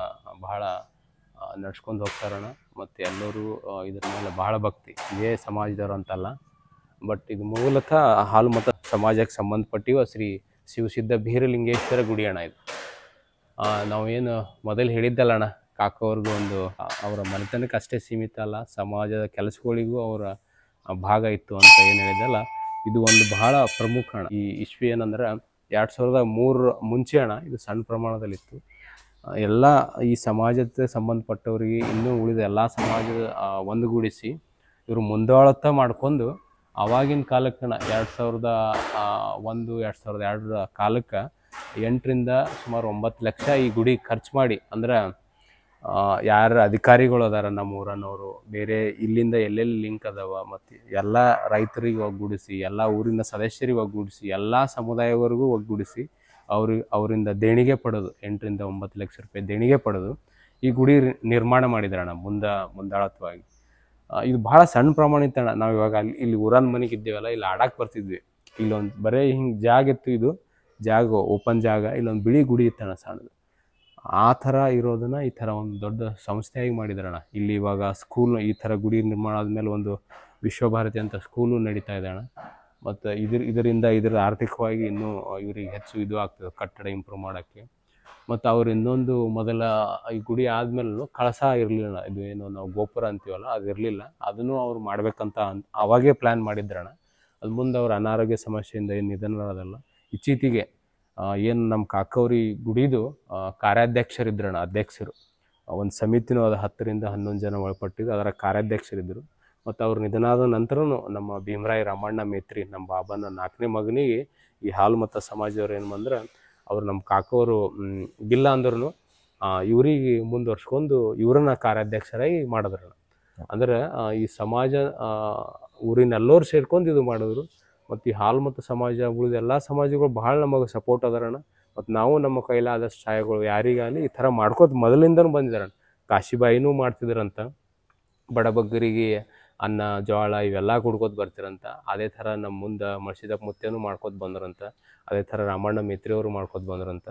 ಬಹಳ ನಡ್ಸ್ಕೊಂಡು ಹೋಗ್ತಾರಣ್ಣ. ಮತ್ತು ಎಲ್ಲರೂ ಇದ್ರ ಮೇಲೆ ಬಹಳ ಭಕ್ತಿ. ಇದೇ ಸಮಾಜದವ್ರು ಅಂತಲ್ಲ, ಬಟ್ ಇದು ಮೂಲತಃ ಹಾಲು ಮತ್ತು ಸಮಾಜಕ್ಕೆ ಸಂಬಂಧಪಟ್ಟಿವ ಶ್ರೀ ಶಿವಸಿದ್ಧ ಬೀರಲಿಂಗೇಶ್ವರ ಗುಡಿ ಅಣ್ಣ. ಇದು ನಾವೇನು ಮೊದಲು ಹೇಳಿದ್ದಲ್ಲ ಅಣ್ಣ, ಕಾಕೋರ್ದು ಒಂದು ಅವರ ಮನೆತನಕ್ಕೆ ಅಷ್ಟೇ ಸೀಮಿತ ಅಲ್ಲ, ಸಮಾಜದ ಕೆಲಸಗಳಿಗೂ ಅವರ ಭಾಗ ಇತ್ತು ಅಂತ ಏನು ಹೇಳಿದಲ್ಲ, ಇದು ಒಂದು ಬಹಳ ಪ್ರಮುಖ ಅಣ್ಣ. ಈ ಇಶ್ವಿ ಏನಂದ್ರೆ 2003 ಮುಂಚೆ ಅಣ್ಣ ಇದು ಸಣ್ಣ ಪ್ರಮಾಣದಲ್ಲಿತ್ತು. ಎಲ್ಲ ಈ ಸಮಾಜಕ್ಕೆ ಸಂಬಂಧಪಟ್ಟವರಿಗೆ ಇನ್ನೂ ಉಳಿದ ಎಲ್ಲ ಸಮಾಜದ ಒಂದುಗೂಡಿಸಿ ಇವರು ಮುಂದಾಳತ್ತ ಮಾಡ್ಕೊಂಡು ಆವಾಗಿನ ಕಾಲಕ್ಕೆ 2001-2002 ಕಾಲಕ್ಕೆ 8ರಿಂದ ಸುಮಾರು 9 ಲಕ್ಷ ಈ ಗುಡಿ ಖರ್ಚು ಮಾಡಿ, ಅಂದ್ರೆ ಯಾರು ಅಧಿಕಾರಿಗಳು ಅದಾರ ನಮ್ಮ ಊರನ್ನವರು, ಬೇರೆ ಇಲ್ಲಿಂದ ಎಲ್ಲೆಲ್ಲಿ ಲಿಂಕ್ ಅದಾವ, ಮತ್ತು ಎಲ್ಲ ರೈತರಿಗೆ ಒಗ್ಗೂಡಿಸಿ, ಎಲ್ಲ ಊರಿನ ಸದಸ್ಯರಿಗೆ ಒಗ್ಗೂಡಿಸಿ, ಎಲ್ಲ ಸಮುದಾಯವರೆಗೂ ಒಗ್ಗೂಡಿಸಿ ಅವರಿಂದ ದೇಣಿಗೆ ಪಡೆದು 8ರಿಂದ 9 ಲಕ್ಷ ರೂಪಾಯಿ ದೇಣಿಗೆ ಪಡೆದು ಈ ಗುಡಿ ನಿರ್ಮಾಣ ಮಾಡಿದ್ರಣ್ಣ ಮುಂದಾಳತ್ವವಾಗಿ. ಇದು ಭಾಳ ಸಣ್ಣ ಪ್ರಮಾಣಿತ ಅಣ್ಣ. ನಾವು ಇವಾಗ ಇಲ್ಲಿ ಊರನ್ ಮನೆಗೆ ಇದ್ದೇವಲ್ಲ, ಇಲ್ಲಿ ಆಡಕ್ಕೆ ಬರ್ತಿದ್ವಿ. ಇಲ್ಲೊಂದು ಬರೀ ಹಿಂಗೆ ಜಾಗ ಇತ್ತು, ಇದು ಜಾಗ ಓಪನ್ ಜಾಗ, ಇಲ್ಲೊಂದು ಬಿಳಿ ಗುಡಿ ಇತ್ತಣ್ಣ ಸಣ್ಣದು. ಆ ಥರ ಇರೋದನ್ನ ಈ ಥರ ಒಂದು ದೊಡ್ಡ ಸಂಸ್ಥೆಯಾಗಿ ಮಾಡಿದ್ರಣ್ಣ. ಇಲ್ಲಿ ಇವಾಗ ಸ್ಕೂಲ್ ಈ ಥರ ಗುಡಿ ನಿರ್ಮಾಣ ಆದಮೇಲೆ ಒಂದು ವಿಶ್ವಭಾರತಿ ಅಂತ ಸ್ಕೂಲು ನಡೀತಾ ಇದೆ ಅಣ್ಣ. ಮತ್ತು ಇದರಿಂದ ಆರ್ಥಿಕವಾಗಿ ಇನ್ನೂ ಇವ್ರಿಗೆ ಹೆಚ್ಚು ಇದು ಆಗ್ತದೆ, ಕಟ್ಟಡ ಇಂಪ್ರೂವ್ ಮಾಡೋಕ್ಕೆ. ಮತ್ತು ಅವ್ರು ಇನ್ನೊಂದು ಮೊದಲ ಈ ಗುಡಿ ಆದಮೇಲೂ ಕಳಸ ಇರಲಿಲ್ಲ, ಇದು ಏನು ನಾವು ಗೋಪುರ ಅಂತೀವಲ್ಲ ಅದು ಇರಲಿಲ್ಲ. ಅದನ್ನು ಅವ್ರು ಮಾಡಬೇಕಂತ ಅವಾಗೇ ಪ್ಲ್ಯಾನ್ ಮಾಡಿದ್ರಣ್ಣ. ಅದು ಮುಂದೆ ಅವ್ರ ಅನಾರೋಗ್ಯ ಸಮಸ್ಯೆಯಿಂದ ಏನು ನಿಧನರಾದಲ್ಲ, ಇತ್ತೀಚೆಗೆ ಏನು ನಮ್ಮ ಕಾಕವ್ರಿ ಗುಡಿದು ಕಾರ್ಯಾಧ್ಯಕ್ಷರಿದ್ರಣ್ಣ, ಅಧ್ಯಕ್ಷರು. ಒಂದು ಸಮಿತಿನೂ ಅದು 10ರಿಂದ 11 ಜನ ಒಳಪಟ್ಟಿದ್ದು, ಅದರ ಕಾರ್ಯಾಧ್ಯಕ್ಷರಿದ್ದರು. ಮತ್ತು ಅವ್ರು ನಿಧನಾದ ನಂತರನೂ ನಮ್ಮ ಭೀಮರಾಯ ರಾಮಣ್ಣ ಮೇತ್ರಿ, ನಮ್ಮ ಬಾಬನ 4ನೇ ಮಗನಿಗೆ ಈ ಹಾಲು ಮತ್ತು ಸಮಾಜದವ್ರು ಏನು ಬಂದ್ರೆ, ಅವ್ರು ನಮ್ಮ ಕಾಕೋರು ಇಲ್ಲ ಅಂದ್ರೂ ಇವ್ರಿಗೆ ಮುಂದುವರ್ಸ್ಕೊಂಡು ಇವ್ರನ್ನ ಕಾರ್ಯಾಧ್ಯಕ್ಷರಾಗಿ ಮಾಡಿದ್ರಣ್ಣ. ಅಂದ್ರೆ ಈ ಸಮಾಜ ಊರಿನೆಲ್ಲರೂ ಸೇರ್ಕೊಂಡು ಇದು ಮಾಡಿದ್ರು. ಮತ್ತು ಈ ಹಾಲು ಮತ್ತು ಸಮಾಜ ಉಳಿದ ಎಲ್ಲ ಸಮಾಜಗಳು ಭಾಳ ನಮಗೆ ಸಪೋರ್ಟ್ ಅದಾರಣ್ಣ. ಮತ್ತು ನಾವು ನಮ್ಮ ಕೈಲಾದಷ್ಟು ಸಹಾಯಗಳು ಯಾರಿಗಾಗಲಿ ಈ ಥರ ಮಾಡ್ಕೋತ ಮೊದಲಿಂದನೂ ಬಂದಿದ್ದಾರಣ್ಣ. ಕಾಶಿಬಾಯಿನೂ ಮಾಡ್ತಿದ್ರಂತ, ಬಡಬಗ್ಗರಿಗೆ ಅನ್ನ ಜೋಳ ಇವೆಲ್ಲ ಕುಡ್ಕೋತ ಬರ್ತಿರಂತ. ಅದೇ ಥರ ನಮ್ಮ ಮುಂದೆ ಮರ್ಸಿದಪ್ಪ ಮುತ್ತೇನು ಮಾಡ್ಕೋತ ಬಂದ್ರಂತ. ಅದೇ ಥರ ರಾಮಣ್ಣ ಮೇತ್ರಿಯವರು ಮಾಡ್ಕೋತ ಬಂದ್ರಂತ.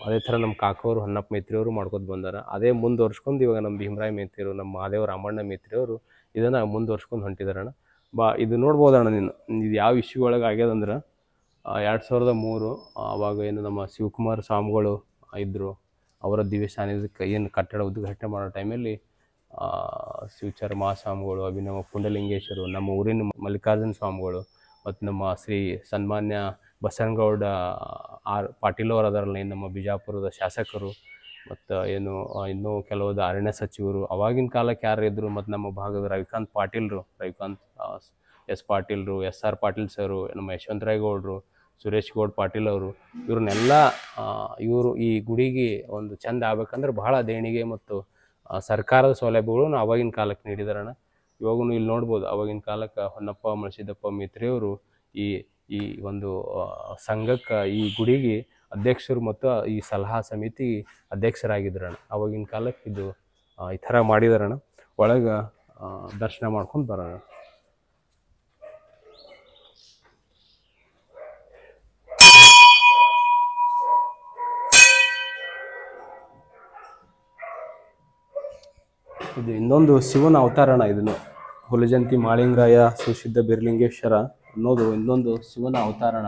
ಅದೇ ಥರ ನಮ್ಮ ಕಾಕೋರು ಹೊನ್ನಪ್ಪ ಮೇತ್ರಿಯವರು ಮಾಡ್ಕೋತ ಬಂದಾರ. ಅದೇ ಮುಂದುವರ್ಸ್ಕೊಂಡು ಇವಾಗ ನಮ್ಮ ಭೀಮರಾಯ ಮೇತ್ರಿಯವರು, ನಮ್ಮ ಮಹಾದೇವ ರಾಮಣ್ಣ ಮೇತ್ರಿಯವರು ಇದನ್ನು ಮುಂದುವರ್ಸ್ಕೊಂಡು ಹೊಂಟಿದಾರಣ್ಣ. ಇದು ನೋಡ್ಬೋದಣ್ಣ ನೀನು. ಇದು ಯಾವ ಇಶ್ಯೂ ಒಳಗೆ ಆಗ್ಯದಂದ್ರೆ 2003 ಅವಾಗ ಏನು ನಮ್ಮ ಶಿವಕುಮಾರ ಸ್ವಾಮಿಗಳು ಇದ್ದರು, ಅವರ ದಿವ್ಯ ಸಾನ್ನಿಧ್ಯಕ್ಕೆ ಏನು ಕಟ್ಟಡ ಉದ್ಘಾಟನೆ ಮಾಡೋ ಟೈಮಲ್ಲಿ ಶಿವಚರ ಮಹಾಸ್ವಾಮಿಗಳು, ಅಭಿನವ ಪುಂಡಲಿಂಗೇಶ್ವರು, ನಮ್ಮ ಊರಿನ ಮಲ್ಲಿಕಾರ್ಜುನ ಸ್ವಾಮಿಗಳು ಮತ್ತು ನಮ್ಮ ಶ್ರೀ ಸನ್ಮಾನ್ಯ ಬಸನಗೌಡ ಪಾಟೀಲ್ ಅವರು ಅದರಲ್ಲಿ ನಮ್ಮ ಬಿಜಾಪುರದ ಶಾಸಕರು ಮತ್ತು ಏನು ಇನ್ನೂ ಕೆಲವೊಂದು ಅರಣ್ಯ ಸಚಿವರು ಅವಾಗಿನ ಕಾಲಕ್ಕೆ ಯಾರು ಇದ್ದರು, ಮತ್ತು ನಮ್ಮ ಭಾಗದ ರವಿಕಾಂತ್ ಎಸ್ ಪಾಟೀಲ್ರು, SR ಪಾಟೀಲ್ ಸರು, ನಮ್ಮ ಯಶವಂತರಾಯ ಗೌಡರು, ಸುರೇಶ್ ಗೌಡ್ ಪಾಟೀಲ್ ಅವರು, ಇವ್ರನ್ನೆಲ್ಲ ಇವರು ಈ ಗುಡಿಗೆ ಒಂದು ಚೆಂದ ಆಗ್ಬೇಕಂದ್ರೆ ಬಹಳ ದೇಣಿಗೆ ಮತ್ತು ಸರ್ಕಾರದ ಸೌಲಭ್ಯಗಳನ್ನು ಆವಾಗಿನ ಕಾಲಕ್ಕೆ ನೀಡಿದಾರಣ್ಣ. ಇವಾಗೂ ಇಲ್ಲಿ ನೋಡ್ಬೋದು, ಆವಾಗಿನ ಕಾಲಕ್ಕೆ ಹೊನ್ನಪ್ಪ ಮಳಸಿದಪ್ಪ ಮೇತ್ರಿಯವರು ಈ ಒಂದು ಸಂಘಕ್ಕೆ, ಈ ಗುಡಿಗೆ ಅಧ್ಯಕ್ಷರು ಮತ್ತು ಈ ಸಲಹಾ ಸಮಿತಿ ಅಧ್ಯಕ್ಷರಾಗಿದ್ರಣ್ಣ. ಆವಾಗಿನ ಕಾಲಕ್ಕೆ ಇದು ಈ ಥರ ಮಾಡಿದಾರಣ್ಣ. ಒಳಗೆ ದರ್ಶನ ಮಾಡ್ಕೊಂಡು ಬರೋಣ. ಇದು ಇನ್ನೊಂದು ಶಿವನ ಅವತಾರಣ. ಇದನ್ನು ಹುಲಜಂತಿ ಮಾಳಿಂಗರಾಯ ಸುಸಿದ್ಧ ಬಿರ್ಲಿಂಗೇಶ್ವರ ಅನ್ನೋದು ಇನ್ನೊಂದು ಶಿವನ ಅವತಾರಣ.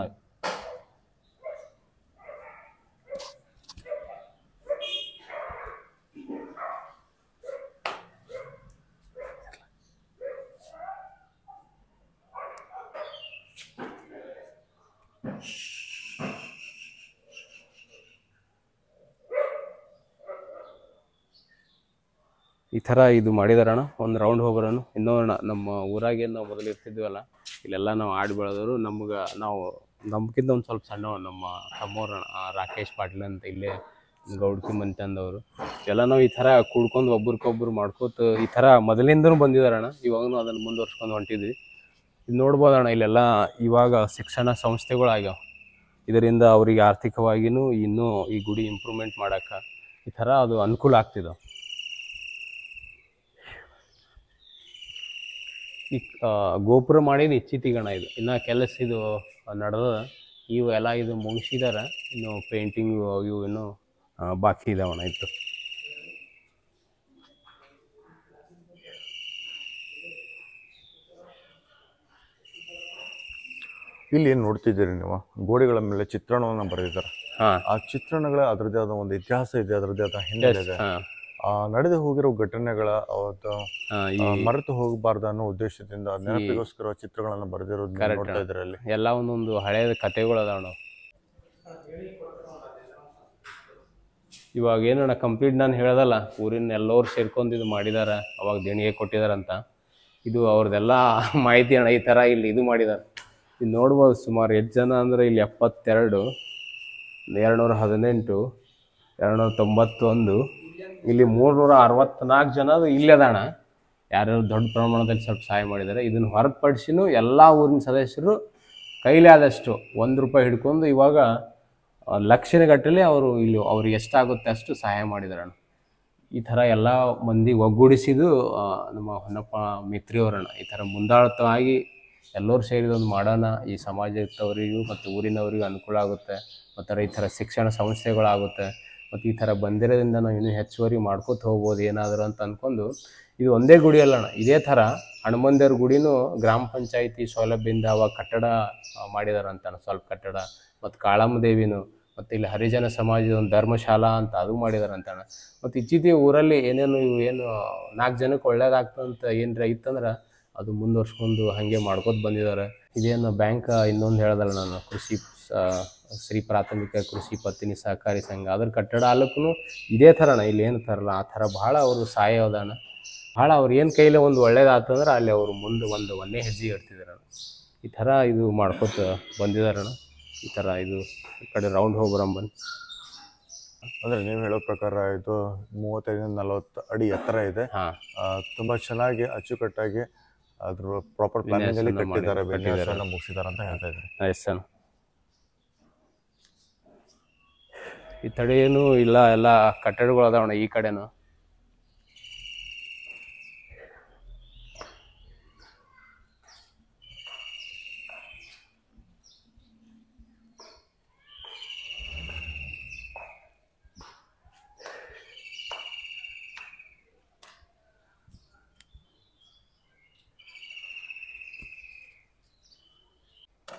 ಈ ಥರ ಇದು ಮಾಡಿದಾರಣ. ಒಂದು ರೌಂಡ್ ಹೋಗ್ಬರೋಣ. ಇನ್ನೂ ನಮ್ಮ ಊರಾಗೇನು ನಾವು ಮೊದಲು ಇರ್ತಿದ್ವಲ್ಲ, ಇಲ್ಲೆಲ್ಲ ನಾವು ಆಡಿ ಬೆಳೆದವರು. ನಮ್ಗಿಂತ ಒಂದು ಸ್ವಲ್ಪ ಸಣ್ಣ ನಮ್ಮ ತಮ್ಮವ್ರಣ ರಾಕೇಶ್ ಪಾಟೀಲ್ ಅಂತ, ಇಲ್ಲೇ ಗೌಡ್ಕಿ ಮಂತಂದವರು ಎಲ್ಲ ನಾವು ಈ ಥರ ಕುಡ್ಕೊಂಡು ಒಬ್ರಿಗೊಬ್ರು ಮಾಡ್ಕೋತ ಈ ಥರ ಮೊದಲಿಂದನೂ ಬಂದಿದಾರಣ. ಇವಾಗೂ ಅದನ್ನು ಮುಂದುವರ್ಸ್ಕೊಂಡು ಹೊಂಟಿದ್ವಿ. ಇದು ನೋಡ್ಬೋದಣ್ಣ, ಇಲ್ಲೆಲ್ಲ ಇವಾಗ ಶಿಕ್ಷಣ ಸಂಸ್ಥೆಗಳಾಗ್ಯಾವ. ಇದರಿಂದ ಅವರಿಗೆ ಆರ್ಥಿಕವಾಗಿಯೂ ಇನ್ನೂ ಈ ಗುಡಿ ಇಂಪ್ರೂವ್ಮೆಂಟ್ ಮಾಡೋಕ್ಕೆ ಈ ಥರ ಅದು ಅನುಕೂಲ ಆಗ್ತಿದೆ. ಈ ಗೋಪುರ ಮಾಡಿದ ಇಚ್ಚಿತಿಗಣ ಇದು ಇನ್ನು ಕೆಲಸ ಇದು ನಡೆದ. ಇವು ಎಲ್ಲ ಇದು ಮುಗಿಸಿದಾರ, ಇನ್ನು ಪೇಂಟಿಂಗು ಇವು ಇನ್ನೂ ಬಾಕಿ ಇದಾವಣ. ಇತ್ತು ಇಲ್ಲಿ ಏನು ನೋಡ್ತಿದ್ದೀರಿ ನೀವು, ಗೋಡೆಗಳ ಮೇಲೆ ಚಿತ್ರಣವನ್ನು ಬರೆದಿದ್ದಾರೆ. ಆ ಚಿತ್ರಣಗಳ ಅದರದ್ದೇ ಆದ ಒಂದು ಇತಿಹಾಸ ಇದೆ, ಅದರದ್ದೇ ಆದ ಹಿನ್ನೆಲೆ ಇದೆ. ನಡೆದು ಹೋಗಿರೋ ಘಟನೆಗಳ ಮರೆತು ಹೋಗಬಾರ್ದು ಅನ್ನೋ ಉದ್ದೇಶದಿಂದ ನೆನಪಿಗೋಸ್ಕರ ಚಿತ್ರಗಳನ್ನು ಬರೆದಿರೋದು ನೋಡ್ತಾ ಇದ್ದಾರೆ. ಅಲ್ಲಿ ಎಲ್ಲ ಒಂದೊಂದು ಹಳೆಯ ಕಥೆಗಳು ಅದಾವ. ನಾವು ಇವಾಗ ಏನಣ್ಣ ಕಂಪ್ಲೀಟ್ ನಾನು ಹೇಳೋದಲ್ಲ, ಊರಿನ ಎಲ್ಲರೂ ಸೇರ್ಕೊಂಡು ಇದು ಮಾಡಿದಾರ, ಅವಾಗ ದೇಣಿಗೆ ಕೊಟ್ಟಿದಾರಂತ. ಇದು ಅವ್ರದ್ದೆಲ್ಲ ಮಾಹಿತಿ ಅಣ್ಣ. ಈ ಥರ ಇಲ್ಲಿ ಇದು ಮಾಡಿದ್ದಾರೆ. ಇದು ನೋಡ್ಬೋದು, ಸುಮಾರು ಎಷ್ಟು ಜನ ಅಂದರೆ ಇಲ್ಲಿ 72, 218, 291, ಇಲ್ಲಿ 364 ಜನ ಇಲ್ಲೇ ಅದಾಣ. ಯಾರ್ಯಾರು ದೊಡ್ಡ ಪ್ರಮಾಣದಲ್ಲಿ ಸ್ವಲ್ಪ ಸಹಾಯ ಮಾಡಿದ್ದಾರೆ. ಇದನ್ನು ಹೊರತುಪಡಿಸಿನೂ ಎಲ್ಲ ಊರಿನ ಸದಸ್ಯರು ಕೈಲಿ ಆದಷ್ಟು ₹1 ಹಿಡ್ಕೊಂಡು ಇವಾಗ ಲಕ್ಷಗಟ್ಟಲೆ ಅವರು ಇಲ್ಲಿ ಅವ್ರಿಗೆ ಎಷ್ಟಾಗುತ್ತೆ ಅಷ್ಟು ಸಹಾಯ ಮಾಡಿದಾರಣ್ಣ. ಈ ಥರ ಎಲ್ಲ ಮಂದಿ ಒಗ್ಗೂಡಿಸಿದ್ದು ನಮ್ಮ ಹೊನ್ನಪ್ಪ ಮೇತ್ರಿಯವರಣ್ಣ. ಈ ಥರ ಮುಂದಾಳತ್ವವಾಗಿ ಎಲ್ಲರೂ ಸೇರಿದೊಂದು ಮಾಡೋಣ, ಈ ಸಮಾಜದವರಿಗೂ ಮತ್ತು ಊರಿನವರಿಗೂ ಅನುಕೂಲ ಆಗುತ್ತೆ, ಮತ್ತು ಈ ಥರ ಶಿಕ್ಷಣ ಸಂಸ್ಥೆಗಳಾಗುತ್ತೆ, ಮತ್ತು ಈ ಥರ ಬಂದಿರೋದ್ರಿಂದ ನಾವು ಇನ್ನೂ ಹೆಚ್ಚುವರಿ ಮಾಡ್ಕೋತ ಹೋಗ್ಬೋದು ಏನಾದರೂ ಅಂತ ಅಂದ್ಕೊಂಡು. ಇದು ಒಂದೇ ಗುಡಿ ಅಲ್ಲಣ್ಣ, ಇದೇ ಥರ ಹನುಮಂದೇವ್ರ ಗುಡಿನೂ ಗ್ರಾಮ ಪಂಚಾಯಿತಿ ಸೌಲಭ್ಯದಿಂದ ಅವಾಗ ಕಟ್ಟಡ ಮಾಡಿದಾರಂತಣ್ಣ, ಸ್ವಲ್ಪ ಕಟ್ಟಡ. ಮತ್ತು ಕಾಳಮ್ಮ ದೇವಿನೂ, ಮತ್ತು ಇಲ್ಲಿ ಹರಿಜನ ಸಮಾಜದ ಒಂದು ಧರ್ಮಶಾಲಾ ಅಂತ ಅದು ಮಾಡಿದಾರಂತಣ್ಣ. ಮತ್ತು ಇತ್ತೀಚೆಗೆ ಊರಲ್ಲಿ ಏನೇನು ಇವು ಏನು 4 ಜನಕ್ಕೆ ಒಳ್ಳೇದಾಗ್ತಂತ ಏನರ ಇತ್ತಂದ್ರೆ ಅದು ಮುಂದುವರ್ಸ್ಕೊಂಡು ಹಾಗೆ ಮಾಡ್ಕೋತ ಬಂದಿದ್ದಾರೆ. ಇದೇನು ಬ್ಯಾಂಕ್ ಇನ್ನೊಂದು ಹೇಳ್ದಲ್ಲ ನಾನು, ಶ್ರೀ ಪ್ರಾಥಮಿಕ ಕೃಷಿ ಪತ್ತಿನಿ ಸಹಕಾರಿ ಸಂಘ, ಅದ್ರ ಕಟ್ಟಡ ಅಲ್ಲಕ್ಕೂ ಇದೇ ಥರನ ಇಲ್ಲಿ ಏನು ಥರಲ್ಲ ಆ ಥರ ಭಾಳ ಅವರು ಸಹಾಯ ಅದಾನ. ಭಾಳ ಅವ್ರು ಏನು ಕೈಲೇ ಒಂದು ಒಳ್ಳೇದಾತಂದ್ರೆ ಅಲ್ಲಿ ಅವರು ಮುಂದೆ ಒಂದೇ ಹೆಜ್ಜೆ ಇಡ್ತಿದಾರಣ್ಣ. ಈ ಥರ ಇದು ಮಾಡ್ಕೋತ ಬಂದಿದಾರಣ್ಣ. ಈ ಥರ ಇದು ಈ ಕಡೆ ರೌಂಡ್ ಹೋಗ್ಬರಂಬನ್. ಅಂದರೆ ನೀವು ಹೇಳೋ ಪ್ರಕಾರ ಇದು 35-40 ಅಡಿ ಎತ್ತರ ಇದೆ. ತುಂಬ ಚೆನ್ನಾಗಿ ಅಚ್ಚುಕಟ್ಟಾಗಿ ಅದ್ರ ಪ್ರಾಪರ್ ಪ್ಲಾನಿಂಗ್ ಅಲ್ಲಿ ಕಟ್ಟಿದ್ದಾರೆ, ವಿನ್ಯಾಸವನ್ನು ಮುಗಿಸಿದ್ದಾರೆ ಅಂತ ಹೇಳ್ತಾ ಇದ್ದಾರೆ. Yes sir. ಈ ತಡೆ ಏನು ಇಲ್ಲ, ಎಲ್ಲ ಕಟ್ಟಡಗಳು ಅದಾವಣ್ಣ ಈ ಕಡೆನು.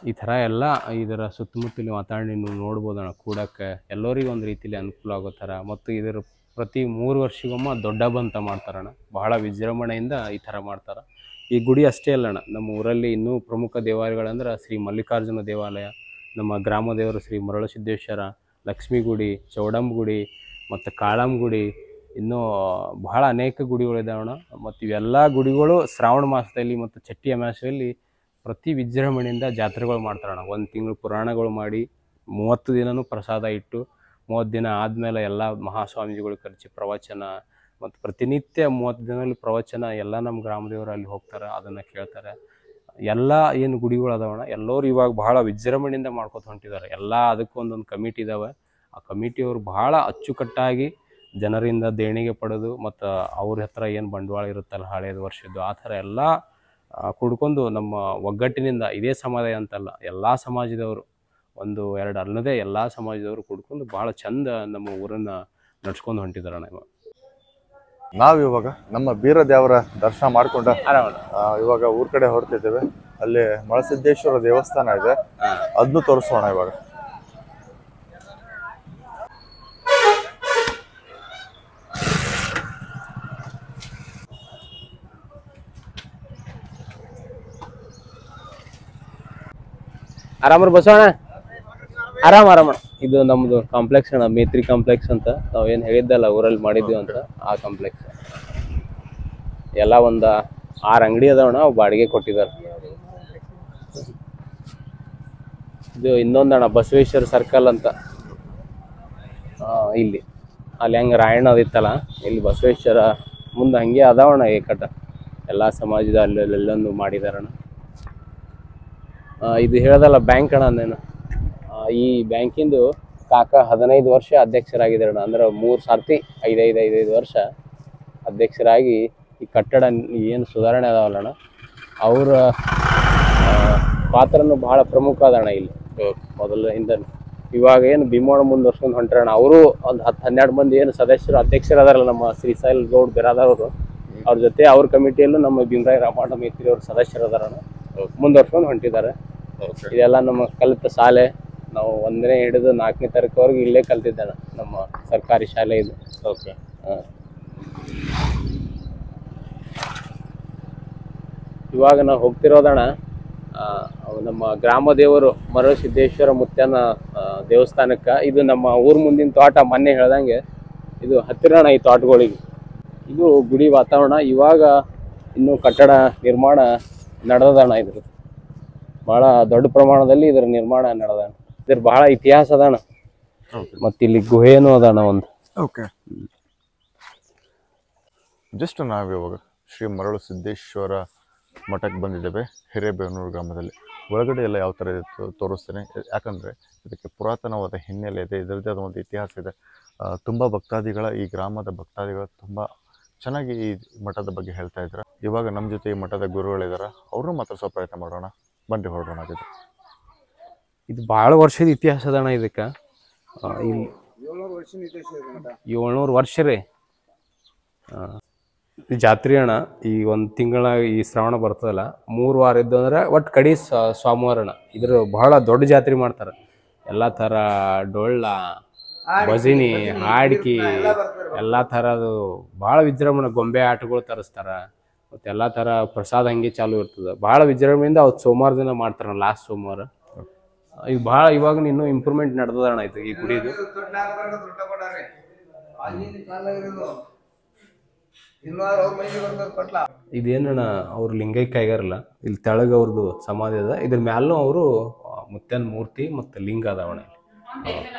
ಈ ಥರ ಎಲ್ಲ ಇದರ ಸುತ್ತಮುತ್ತಲಿನ ವಾತಾವರಣ ನೀವು ನೋಡ್ಬೋದಣ್ಣ. ಕೂಡಕ್ಕೆ ಎಲ್ಲರಿಗೂ ಒಂದು ರೀತಿಯಲ್ಲಿ ಅನುಕೂಲ ಆಗೋ ಥರ. ಮತ್ತು ಇದರ ಪ್ರತಿ 3 ವರ್ಷಗೊಮ್ಮೆ ದೊಡ್ಡ ಹಬ್ಬ ಅಂತ ಮಾಡ್ತಾರಣ್ಣ. ಬಹಳ ವಿಜೃಂಭಣೆಯಿಂದ ಈ ಥರ ಮಾಡ್ತಾರೆ. ಈ ಗುಡಿ ಅಷ್ಟೇ ಅಲ್ಲಣ್ಣ, ನಮ್ಮ ಊರಲ್ಲಿ ಇನ್ನೂ ಪ್ರಮುಖ ದೇವಾಲಯಗಳಂದ್ರೆ ಶ್ರೀ ಮಲ್ಲಿಕಾರ್ಜುನ ದೇವಾಲಯ, ನಮ್ಮ ಗ್ರಾಮ ದೇವರು ಶ್ರೀ ಮರಳಸಿದ್ದೇಶ್ವರ, ಲಕ್ಷ್ಮೀ ಗುಡಿ, ಚೌಡಮ್ಮ ಗುಡಿ ಮತ್ತು ಕಾಳಮ್ಮ ಗುಡಿ, ಇನ್ನೂ ಬಹಳ ಅನೇಕ ಗುಡಿಗಳಿದಾವಣ್ಣ. ಮತ್ತು ಇವೆಲ್ಲ ಗುಡಿಗಳು ಶ್ರಾವಣ ಮಾಸದಲ್ಲಿ ಮತ್ತು ಚಟ್ಟಿ ಅಮಾವಾಸ್ಯೆಯಲ್ಲಿ ಪ್ರತಿ ವಿಜೃಂಭಣೆಯಿಂದ ಜಾತ್ರೆಗಳು ಮಾಡ್ತಾರಣ್ಣ. 1 ತಿಂಗಳು ಪುರಾಣಗಳು ಮಾಡಿ 30 ದಿನವೂ ಪ್ರಸಾದ ಇಟ್ಟು 30 ದಿನ ಆದಮೇಲೆ ಎಲ್ಲ ಮಹಾಸ್ವಾಮೀಜಿಗಳು ಕರೆಸಿ ಪ್ರವಚನ ಮತ್ತು ಪ್ರತಿನಿತ್ಯ 30 ದಿನದಲ್ಲಿ ಪ್ರವಚನ ಎಲ್ಲ ನಮ್ಮ ಗ್ರಾಮದೇವರು ಅಲ್ಲಿ ಹೋಗ್ತಾರೆ, ಅದನ್ನು ಕೇಳ್ತಾರೆ. ಎಲ್ಲ ಏನು ಗುಡಿಗಳು ಅದಾವಣ್ಣ ಎಲ್ಲರೂ ಇವಾಗ ಬಹಳ ವಿಜೃಂಭಣೆಯಿಂದ ಮಾಡ್ಕೊತ ಹೊಂಟಿದ್ದಾರೆ. ಎಲ್ಲ ಅದಕ್ಕೆ ಒಂದೊಂದು ಕಮಿಟಿ ಇದ್ದಾವೆ. ಆ ಕಮಿಟಿಯವರು ಬಹಳ ಅಚ್ಚುಕಟ್ಟಾಗಿ ಜನರಿಂದ ದೇಣಿಗೆ ಪಡೆದು ಮತ್ತು ಅವ್ರ ಹತ್ರ ಏನು ಬಂಡವಾಳ ಇರುತ್ತಲ್ಲ ಹಳೇದು ವರ್ಷದ್ದು ಆ ಥರ ಎಲ್ಲ ಕುಡ್ಕೊಂಡು ನಮ್ಮ ಒಗ್ಗಟ್ಟಿನಿಂದ ಇದೇ ಸಮುದಾಯ ಅಂತಲ್ಲ ಎಲ್ಲ ಸಮಾಜದವರು 1-2 ಅಲ್ಲದೆ ಎಲ್ಲ ಸಮಾಜದವರು ಕುಡ್ಕೊಂಡು ಭಾಳ ಚಂದ ನಮ್ಮ ಊರನ್ನು ನಡ್ಸ್ಕೊಂಡು ಹೊಂಟಿದಾರಣ್ಣ. ನಾವಿವಾಗ ನಮ್ಮ ಬೀರದೇವರ ದರ್ಶನ ಮಾಡ್ಕೊಂಡು ಇವಾಗ ಊರ್ ಕಡೆ ಹೊರಟಿದ್ದೇವೆ. ಅಲ್ಲಿ ಮಳಸಿದ್ದೇಶ್ವರ ದೇವಸ್ಥಾನ ಇದೆ, ಅದನ್ನು ತೋರಿಸೋಣ ಇವಾಗ. ಆರಾಮ್ರ ಬಸವಣ್ಣ? ಆರಾಮ. ಇದು ನಮ್ದು ಕಾಂಪ್ಲೆಕ್ಸ್ ಅಣ್ಣ, ಮೇತ್ರಿ ಕಾಂಪ್ಲೆಕ್ಸ್ ಅಂತ. ನಾವೇನು ಹೇಳಿದ್ದಲ್ಲ ಊರಲ್ಲಿ ಮಾಡಿದ್ವಿ ಅಂತ, ಆ ಕಾಂಪ್ಲೆಕ್ಸ್. ಎಲ್ಲ ಒಂದು 6 ಅಂಗಡಿ ಅದಾವಣ್ಣ, ಅವು ಬಾಡಿಗೆ ಕೊಟ್ಟಿದ್ದಾರೆ. ಇದು ಇನ್ನೊಂದಣ್ಣ ಬಸವೇಶ್ವರ ಸರ್ಕಲ್ ಅಂತ, ಇಲ್ಲಿ ಅಲ್ಲಿ ಹೆಂಗೆ ರಾಯಣ್ಣ ಅದಿತ್ತಲ್ಲ, ಇಲ್ಲಿ ಬಸವೇಶ್ವರ ಮುಂದೆ ಹಂಗೆ ಅದಾವಣ್ಣ ಏಕಟ ಎಲ್ಲ ಸಮಾಜದ ಅಲ್ಲೆಲ್ಲೊಂದು ಮಾಡಿದಾರಣ್ಣ. ಇದು ಹೇಳ್ದಲ್ಲ ಬ್ಯಾಂಕ್ ಅಣ್ಣ ಅಂದೇನು, ಈ ಬ್ಯಾಂಕಿಂದು ಕಾಕ 15 ವರ್ಷ ಅಧ್ಯಕ್ಷರಾಗಿದ್ದಾರಣ್ಣ. ಅಂದ್ರೆ 3 ಸರ್ತಿ 5 ವರ್ಷ ಅಧ್ಯಕ್ಷರಾಗಿ ಈ ಕಟ್ಟಡ ಏನು ಸುಧಾರಣೆ ಅದಾವಲ್ಲಣ್ಣ, ಅವರ ಪಾತ್ರನೂ ಬಹಳ ಪ್ರಮುಖ ಅದಣ್ಣ ಇಲ್ಲಿ ಮೊದಲಿಂದ. ಇವಾಗ ಏನು ಭೀಮಣ್ಣ ಮುಂದುವರ್ಸ್ಕೊಂಡು ಹೊಂಟ್ರಣ್ಣ. ಅವರು ಒಂದು 10-12 ಮಂದಿ ಏನು ಸದಸ್ಯರು ಅಧ್ಯಕ್ಷರು ಅದಾರಲ್ಲ, ನಮ್ಮ ಶ್ರೀಶೈಲ್ ಗೌಡ್ ಬಿರಾದವರು, ಅವ್ರ ಜೊತೆ ಅವ್ರ ಕಮಿಟಿಯಲ್ಲೂ ನಮ್ಮ ಭೀಮರಾಯ ರಾಮಣ್ಣ ಮೇತ್ರಿ ಅವರು ಸದಸ್ಯರು ಅದಾರಣ್ಣ, ಮುಂದುವರ್ಸ್ಕೊಂಡು ಹೊಂಟಿದ್ದಾರೆ. ಇದೆಲ್ಲ ನಮ್ಮ ಕಲಿತ ಶಾಲೆ. ನಾವು 1ನೇ ಹಿಡಿದು 4ನೇ ತರಗತಿವರೆಗೂ ಇಲ್ಲೇ ಕಲ್ತಿದ್ದಣ್ಣ, ನಮ್ಮ ಸರ್ಕಾರಿ ಶಾಲೆ ಇದು. ಓಕೆ. ಇವಾಗ ನಾವು ಹೋಗ್ತಿರೋದಣ್ಣ ನಮ್ಮ ಗ್ರಾಮ ದೇವರು ಮರಳಸಿದ್ದೇಶ್ವರ ಮುತ್ಯನ ದೇವಸ್ಥಾನಕ್ಕೆ. ಇದು ನಮ್ಮ ಊರ್ ಮುಂದಿನ ತೋಟ, ಮೊನ್ನೆ ಹೇಳ್ದಂಗೆ ಇದು ಹತ್ತಿರಣ ಈ ತೋಟಗಳಿಗೆ. ಇದು ಗುಡಿ ವಾತಾವರಣ. ಇವಾಗ ಇನ್ನೂ ಕಟ್ಟಡ ನಿರ್ಮಾಣ ನಡೆದಣ್ಣ. ಇದ್ರ ಬಹಳ ದೊಡ್ಡ ಪ್ರಮಾಣದಲ್ಲಿ ಇದರ ನಿರ್ಮಾಣ ನಡೆದಣ್ಣ. ಇದ್ರ ಬಹಳ ಇತಿಹಾಸ ಅದಣ್ಣ. ಮತ್ತು ಇಲ್ಲಿ ಗುಹೆನೂ ಅದಣ್ಣ ಒಂದು. ಓಕೆ. ಜಸ್ಟ್ ನಾವಿವಾಗ ಶ್ರೀ ಮರಳಸಿದ್ದೇಶ್ವರ ಮಠಕ್ಕೆ ಬಂದಿದ್ದೇವೆ, ಹಿರೇಬೇವನೂರು ಗ್ರಾಮದಲ್ಲಿ. ಒಳಗಡೆ ಎಲ್ಲ ಯಾವ ಥರ ತೋರಿಸ್ತೇನೆ, ಯಾಕಂದರೆ ಇದಕ್ಕೆ ಪುರಾತನವಾದ ಹಿನ್ನೆಲೆ ಇದೆ, ಇದರದ್ದೇ ಆದ ಒಂದು ಇತಿಹಾಸ ಇದೆ. ತುಂಬ ಭಕ್ತಾದಿಗಳ, ಈ ಗ್ರಾಮದ ಭಕ್ತಾದಿಗಳು ತುಂಬ ಚೆನ್ನಾಗಿ ಈ ಮಠದ ಬಗ್ಗೆ ಹೇಳ್ತಾ ಇದ್ದಾರೆ. ಇವಾಗ ನಮ್ಮ ಜೊತೆ ಈ ಮಠದ ಗುರುಗಳಿದ್ದಾರೆ, ಅವ್ರನ್ನೂ ಮಾತಾಡ್ಸೋ ಪ್ರಯತ್ನ ಮಾಡೋಣ. ಬನ್ನಿ ಹೊರಡೋಣ. ಇದು ಭಾಳ ವರ್ಷದ ಇತಿಹಾಸ ಅದಣ್ಣ. ಇದಕ್ಕೆ ಇಲ್ಲಿ 700 ವರ್ಷ ರೀ ಜಾತ್ರೆ ಅಣ್ಣ. ಈ 1 ತಿಂಗಳ ಈ ಶ್ರಾವಣ ಬರ್ತದಲ್ಲ, 3 ವಾರ ಇದ್ದು ಅಂದ್ರೆ ಒಟ್ಟು ಕಡಿ ಸೋಮವಾರಣ. ಇದ್ರ ಬಹಳ ದೊಡ್ಡ ಜಾತ್ರೆ ಮಾಡ್ತಾರೆ. ಎಲ್ಲ ಥರ ಡೊಳ್ಳ, ಭಜನಿ, ಹಾಡ್ಕಿ, ಎಲ್ಲ ಥರದ್ದು ಭಾಳ ವಿಜೃಂಭಣೆ. ಗೊಂಬೆ ಆಟಗಳು ತರಿಸ್ತಾರೆ ಮತ್ತು ಎಲ್ಲ ಥರ ಪ್ರಸಾದ ಹಂಗೆ ಚಾಲು ಇರ್ತದೆ. ಭಾಳ ವಿಜೃಂಭಣೆಯಿಂದ ಅವತ್ತು ಸೋಮವಾರ ದಿನ ಮಾಡ್ತಾರೆ, ಲಾಸ್ಟ್ ಸೋಮವಾರ. ಇದು ಭಾಳ ಇವಾಗ ಇನ್ನೂ ಇಂಪ್ರೂವ್ಮೆಂಟ್ ನಡೆದಣ್ಣ ಇದು ಈ ಗುಡಿದು. ಇದೇನಣ್ಣ ಅವ್ರು ಲಿಂಗೈಕ್ಯ ಆಗ್ಯಾರಲ್ಲ, ಇಲ್ಲಿ ತೆಳಗ ಅವ್ರದ್ದು ಸಮಾಧಿ ಅದ. ಇದ್ರ ಮ್ಯಾಲೂ ಅವರು ಮುತ್ಯನ ಮೂರ್ತಿ ಮತ್ತು ಲಿಂಗ ಅದಾವಣ್ಣ.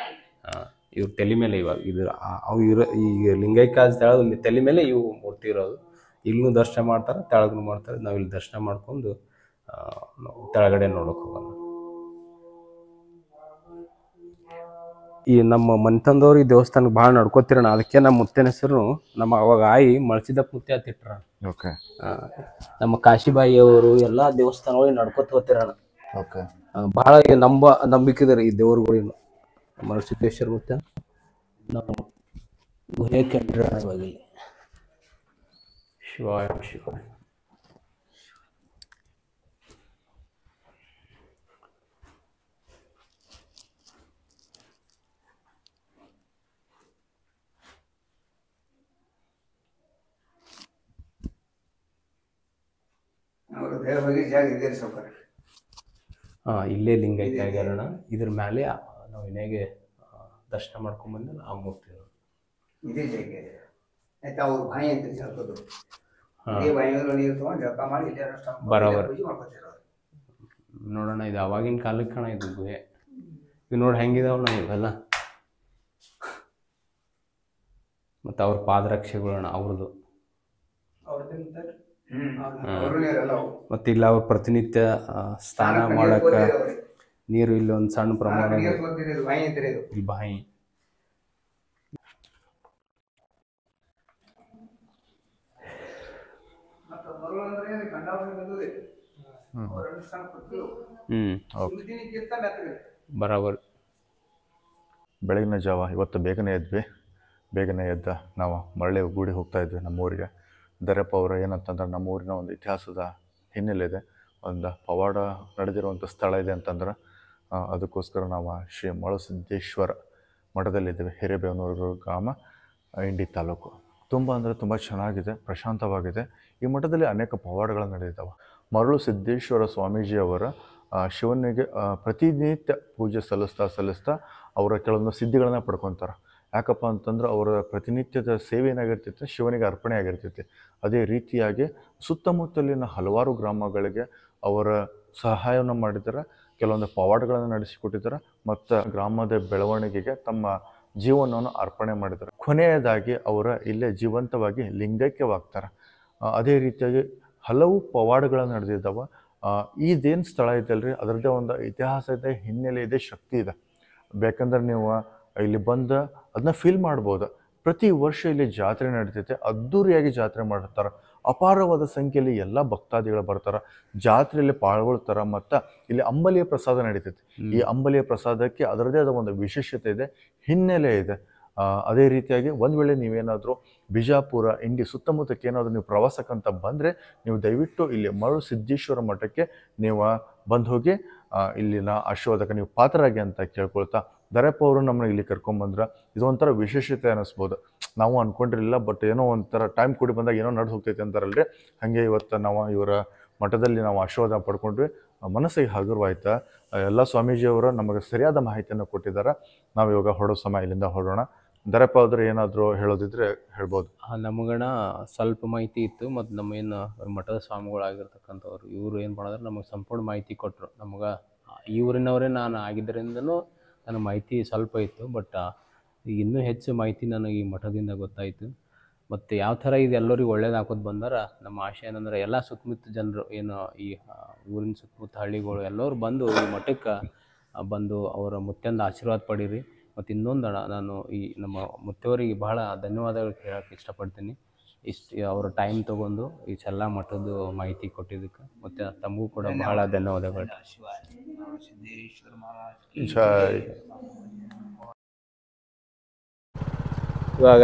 ಇವ್ರ ತಲೆ ಮೇಲೆ ಇವಾಗ ಇದ್ರ ಅವು ಈಗ ಲಿಂಗೈಕ್ಯ ತೆಳಗ ತಲೆ ಮೇಲೆ ಇವು ಮೂರ್ತಿ ಇರೋದು. ಇಲ್ಲೂ ದರ್ಶನ ಮಾಡ್ತಾರೆ, ತೆಳಗೂ ಮಾಡ್ತಾರೆ. ನಾವು ಇಲ್ಲಿ ದರ್ಶನ ಮಾಡ್ಕೊಂಡು ತೆಳಗಡೆ ನೋಡೋಕೆ ಹೋಗೋಣ. ಈ ನಮ್ಮ ಮನೆತಂದವ್ರು ಈ ದೇವಸ್ಥಾನಕ್ಕೆ ಭಾಳ ನಡ್ಕೋತಿರೋಣ. ಅದಕ್ಕೆ ನಮ್ಮ ಮುತ್ತನ ಹೆಸರು ನಮ್ಮ ಅವಾಗ ಆಯಿ ಮಳಸಿದಪ್ಪ ಮುತ್ಯ ತಿಟ್ರ. ಓಕೆ. ನಮ್ಮ ಕಾಶಿಬಾಯಿ ಅವರು ಎಲ್ಲ ದೇವಸ್ಥಾನಗಳಿಗೆ ನಡ್ಕೋತ ಹೋಗ್ತಿರೋಣ. ಓಕೆ. ಭಾಳ ನಂಬಿಕಿದ್ದಾರೆ ಈ ದೇವ್ರುಗಳಿಗೂ. ಮಳಸಿದ್ದೇಶ್ವರ ಮುತ್ಯ ನಾವು ಗುಹೆ ಕಂಡ್ರ ಇವಾಗ ಶಿವಾಯ ಶಿವಾಯ. ಹೋಗಿ ಜಾಗ ಇದೆ ಸೌಕರ್ಯ. ಇಲ್ಲೇ ಲಿಂಗೈಕ್ಯ ಆಗ್ಯಾರಣ. ಇದ್ರ ಮೇಲೆ ನಾವು ಇನ್ನೇಗೆ ದರ್ಶನ ಮಾಡ್ಕೊಂಡ್ಬಂದು ಆ ಮೂರ್ತಿ ಇದೇ ಜಾಗ ಇದೆ. ಆಯ್ತು, ಅವ್ರ ಬಾಯಿ ಐತೆ ಜಳಕದು. ಇದೇ ಬಾಯಿಯೊಳಗೆ ನೀರು ತೊಗೊಂಡು ಜಳಕ ಮಾಡಿ ಇಲ್ಲೇ ಬರೋಬರ್ ಪೂಜೆ ಮಾಡ್ಕೊತಿರೋರು. ನೋಡೋಣ. ಇದು ಅವಾಗಿನ ಕಾಲಕ್ಕೆ ಕಣ ಇದು ಗುಹೆ. ಇದು ನೋಡಿ ಹೆಂಗಿದಾವಣ್ಣ ಇವೆಲ್ಲ. ಮತ್ತು ಅವ್ರ ಪಾದರಕ್ಷೆಗಳಣ್ಣ ಅವ್ರದ್ದು. ಮತ್ತು ಇಲ್ಲ ಅವ್ರ ಪ್ರತಿನಿತ್ಯ ಸ್ನಾನ ಮಾಡಕ್ಕೆ ನೀರು ಇಲ್ಲಿ ಒಂದು ಸಣ್ಣ ಪ್ರಮಾಣ ಇಲ್ಲಿ ಬಾಯಿ. ಬರಾಬರ್. ಬೆಳಗಿನ ಜಾವ ಇವತ್ತು ಬೇಗನೆ ಎದ್ವಿ. ಬೇಗನೆ ಎದ್ದ ನಾವು ಮರಳಿ ಗೂಡಿ ಹೋಗ್ತಾ ಇದ್ವಿ ನಮ್ಮೂರಿಗೆ. ದರಪ್ಪ ಅವರು ಏನಂತಂದ್ರೆ ನಮ್ಮ ಊರಿನ ಒಂದು ಇತಿಹಾಸದ ಹಿನ್ನೆಲೆ ಇದೆ, ಒಂದು ಪವಾಡ ನಡೆದಿರುವಂಥ ಸ್ಥಳ ಇದೆ ಅಂತಂದ್ರೆ ಅದಕ್ಕೋಸ್ಕರ ನಾವು ಶ್ರೀ ಮರುಸಿದ್ದೇಶ್ವರ ಮಠದಲ್ಲಿದ್ದೇವೆ. ಹಿರೇಬೇವನೂರು ಗ್ರಾಮ, ಇಂಡಿ ತಾಲೂಕು. ತುಂಬ ಅಂದರೆ ತುಂಬ ಚೆನ್ನಾಗಿದೆ, ಪ್ರಶಾಂತವಾಗಿದೆ. ಈ ಮಠದಲ್ಲಿ ಅನೇಕ ಪವಾಡಗಳು ನಡೆದಿದ್ದಾವೆ. ಮರುಸಿದ್ದೇಶ್ವರ ಸ್ವಾಮೀಜಿಯವರ ಶಿವನಿಗೆ ಪ್ರತಿನಿತ್ಯ ಪೂಜೆ ಸಲ್ಲಿಸ್ತಾ ಅವರ ಕೆಲವೊಂದು ಸಿದ್ಧಿಗಳನ್ನು ಪಡ್ಕೊತಾರೆ. ಯಾಕಪ್ಪ ಅಂತಂದ್ರೆ ಅವರ ಪ್ರತಿನಿತ್ಯದ ಸೇವೆ ಏನಾಗಿರ್ತೈತೆ ಶಿವನಿಗೆ ಅರ್ಪಣೆ ಆಗಿರ್ತೈತಿ. ಅದೇ ರೀತಿಯಾಗಿ ಸುತ್ತಮುತ್ತಲಿನ ಹಲವಾರು ಗ್ರಾಮಗಳಿಗೆ ಅವರ ಸಹಾಯವನ್ನು ಮಾಡಿದ್ದಾರೆ, ಕೆಲವೊಂದು ಪವಾಡಗಳನ್ನು ನಡೆಸಿಕೊಟ್ಟಿದ್ದಾರೆ ಮತ್ತು ಗ್ರಾಮದ ಬೆಳವಣಿಗೆಗೆ ತಮ್ಮ ಜೀವನವನ್ನು ಅರ್ಪಣೆ ಮಾಡಿದ್ದಾರೆ. ಕೊನೆಯದಾಗಿ ಅವರ ಇಲ್ಲೇ ಜೀವಂತವಾಗಿ ಲಿಂಗೈಕ್ಯವಾಗ್ತಾರೆ. ಅದೇ ರೀತಿಯಾಗಿ ಹಲವು ಪವಾಡಗಳು ನಡೆದಿದ್ದಾವೆ. ಇದೇನು ಸ್ಥಳ ಇದೆಯಲ್ರಿ, ಅದರದ್ದೇ ಒಂದು ಇತಿಹಾಸ ಇದೆ, ಹಿನ್ನೆಲೆ ಇದೆ, ಶಕ್ತಿ ಇದೆ. ಬೇಕಂದ್ರೆ ನೀವು ಇಲ್ಲಿ ಬಂದು ಅದನ್ನ ಫೀಲ್ ಮಾಡ್ಬೋದು. ಪ್ರತಿ ವರ್ಷ ಇಲ್ಲಿ ಜಾತ್ರೆ ನಡೀತೈತೆ, ಅದ್ಧೂರಿಯಾಗಿ ಜಾತ್ರೆ ಮಾಡಿರ್ತಾರೆ. ಅಪಾರವಾದ ಸಂಖ್ಯೆಯಲ್ಲಿ ಎಲ್ಲ ಭಕ್ತಾದಿಗಳು ಬರ್ತಾರೆ, ಜಾತ್ರೆಯಲ್ಲಿ ಪಾಲ್ಗೊಳ್ತಾರೆ. ಮತ್ತು ಇಲ್ಲಿ ಅಂಬಲಿಯ ಪ್ರಸಾದ ನಡೀತೈತೆ. ಈ ಅಂಬಲಿಯ ಪ್ರಸಾದಕ್ಕೆ ಅದರದೇ ಆದ ಒಂದು ವಿಶೇಷತೆ ಇದೆ, ಹಿನ್ನೆಲೆ ಇದೆ. ಅದೇ ರೀತಿಯಾಗಿ ಒಂದು ವೇಳೆ ನೀವೇನಾದರೂ ಬಿಜಾಪುರ, ಇಂಡಿ ಸುತ್ತಮುತ್ತಕ್ಕೆ ಏನಾದರೂ ನೀವು ಪ್ರವಾಸಕ್ಕಂತ ಬಂದರೆ ನೀವು ದಯವಿಟ್ಟು ಇಲ್ಲಿ ಮರುಸಿದ್ದೇಶ್ವರ ಮಠಕ್ಕೆ ನೀವು ಬಂದು ಹೋಗಿ ಇಲ್ಲಿನ ಆಶೀರ್ವಾದಕ್ಕೆ ನೀವು ಪಾತ್ರರಾಗಿ ಅಂತ ಕೇಳ್ಕೊಳ್ತಾ, ದರಪ್ಪ ಅವರು ನಮ್ಮನ್ನ ಇಲ್ಲಿ ಕರ್ಕೊಂಬಂದ್ರೆ ಇದೊಂಥರ ವಿಶೇಷತೆ ಅನ್ನಿಸ್ಬೋದು. ನಾವು ಅಂದ್ಕೊಂಡಿರಲಿಲ್ಲ, ಬಟ್ ಏನೋ ಒಂಥರ ಟೈಮ್ ಕೂಡಿ ಬಂದಾಗ ಏನೋ ನಡೆದು ಹೋಗ್ತೈತೆ ಅಂತಾರಲ್ರಿ, ಹಾಗೆ ಇವತ್ತು ನಾವು ಇವರ ಮಠದಲ್ಲಿ ನಾವು ಆಶೀರ್ವಾದ ಪಡ್ಕೊಂಡ್ವಿ. ಮನಸ್ಸಿಗೆ ಹಗುರವಾಯ್ತು. ಎಲ್ಲ ಸ್ವಾಮೀಜಿಯವರು ನಮಗೆ ಸರಿಯಾದ ಮಾಹಿತಿಯನ್ನು ಕೊಟ್ಟಿದ್ದಾರೆ. ನಾವು ಇವಾಗ ಹೊರಡೋ ಸಮಯ ಇಲ್ಲಿಂದ ಹೊರಡೋಣ. ದರಪ್ಪ ಆದ್ರೆ ಏನಾದರೂ ಹೇಳೋದಿದ್ರೆ ಹೇಳ್ಬೋದು. ನಮಗಣ ಸ್ವಲ್ಪ ಮಾಹಿತಿ ಇತ್ತು, ಮತ್ತು ನಮ್ಮ ಏನು ಮಠದ ಸ್ವಾಮಿಗಳಾಗಿರ್ತಕ್ಕಂಥವ್ರು ಇವರು ಏನು ಮಾಡಿದ್ರೆ ನಮಗೆ ಸಂಪೂರ್ಣ ಮಾಹಿತಿ ಕೊಟ್ಟರು. ನಮಗೆ ಈ ಊರಿನವರೇ ನಾನು ಆಗಿದ್ದರಿಂದನೂ ನನ್ನ ಮಾಹಿತಿ ಸ್ವಲ್ಪ ಇತ್ತು, ಬಟ್ ಇನ್ನೂ ಹೆಚ್ಚು ಮಾಹಿತಿ ನನಗೆ ಈ ಮಠದಿಂದ ಗೊತ್ತಾಯಿತು. ಮತ್ತು ಯಾವ ಥರ ಇದು ಎಲ್ಲರಿಗೂ ಒಳ್ಳೇದು ಹಾಕೋದು ಬಂದಾರ. ನಮ್ಮ ಆಶೆ ಏನಂದ್ರೆ ಎಲ್ಲ ಸುತ್ತಮುತ್ತ ಜನರು ಏನು ಈ ಊರಿನ ಸುತ್ತಮುತ್ತ ಹಳ್ಳಿಗಳು ಎಲ್ಲರೂ ಬಂದು ಈ ಮಠಕ್ಕೆ ಬಂದು ಅವರ ಮುತ್ಯಂದ ಆಶೀರ್ವಾದ ಪಡೀರಿ. ಮತ್ತು ಇನ್ನೊಂದು ನಾನು ಈ ನಮ್ಮ ಮುತ್ತೆಯವರಿಗೆ ಬಹಳ ಧನ್ಯವಾದಗಳು ಹೇಳೋಕ್ಕೆ ಇಷ್ಟಪಡ್ತೀನಿ. ಇಷ್ಟು ಅವರ ಟೈಮ್ ತೊಗೊಂಡು ಈ ಚೆಲ್ಲ ಮಠದ ಮಾಹಿತಿ ಕೊಟ್ಟಿದ್ದಕ್ಕೆ, ಮತ್ತು ತಮಗೂ ಕೂಡ ಬಹಳ ಧನ್ಯವಾದಗಳು. ಇವಾಗ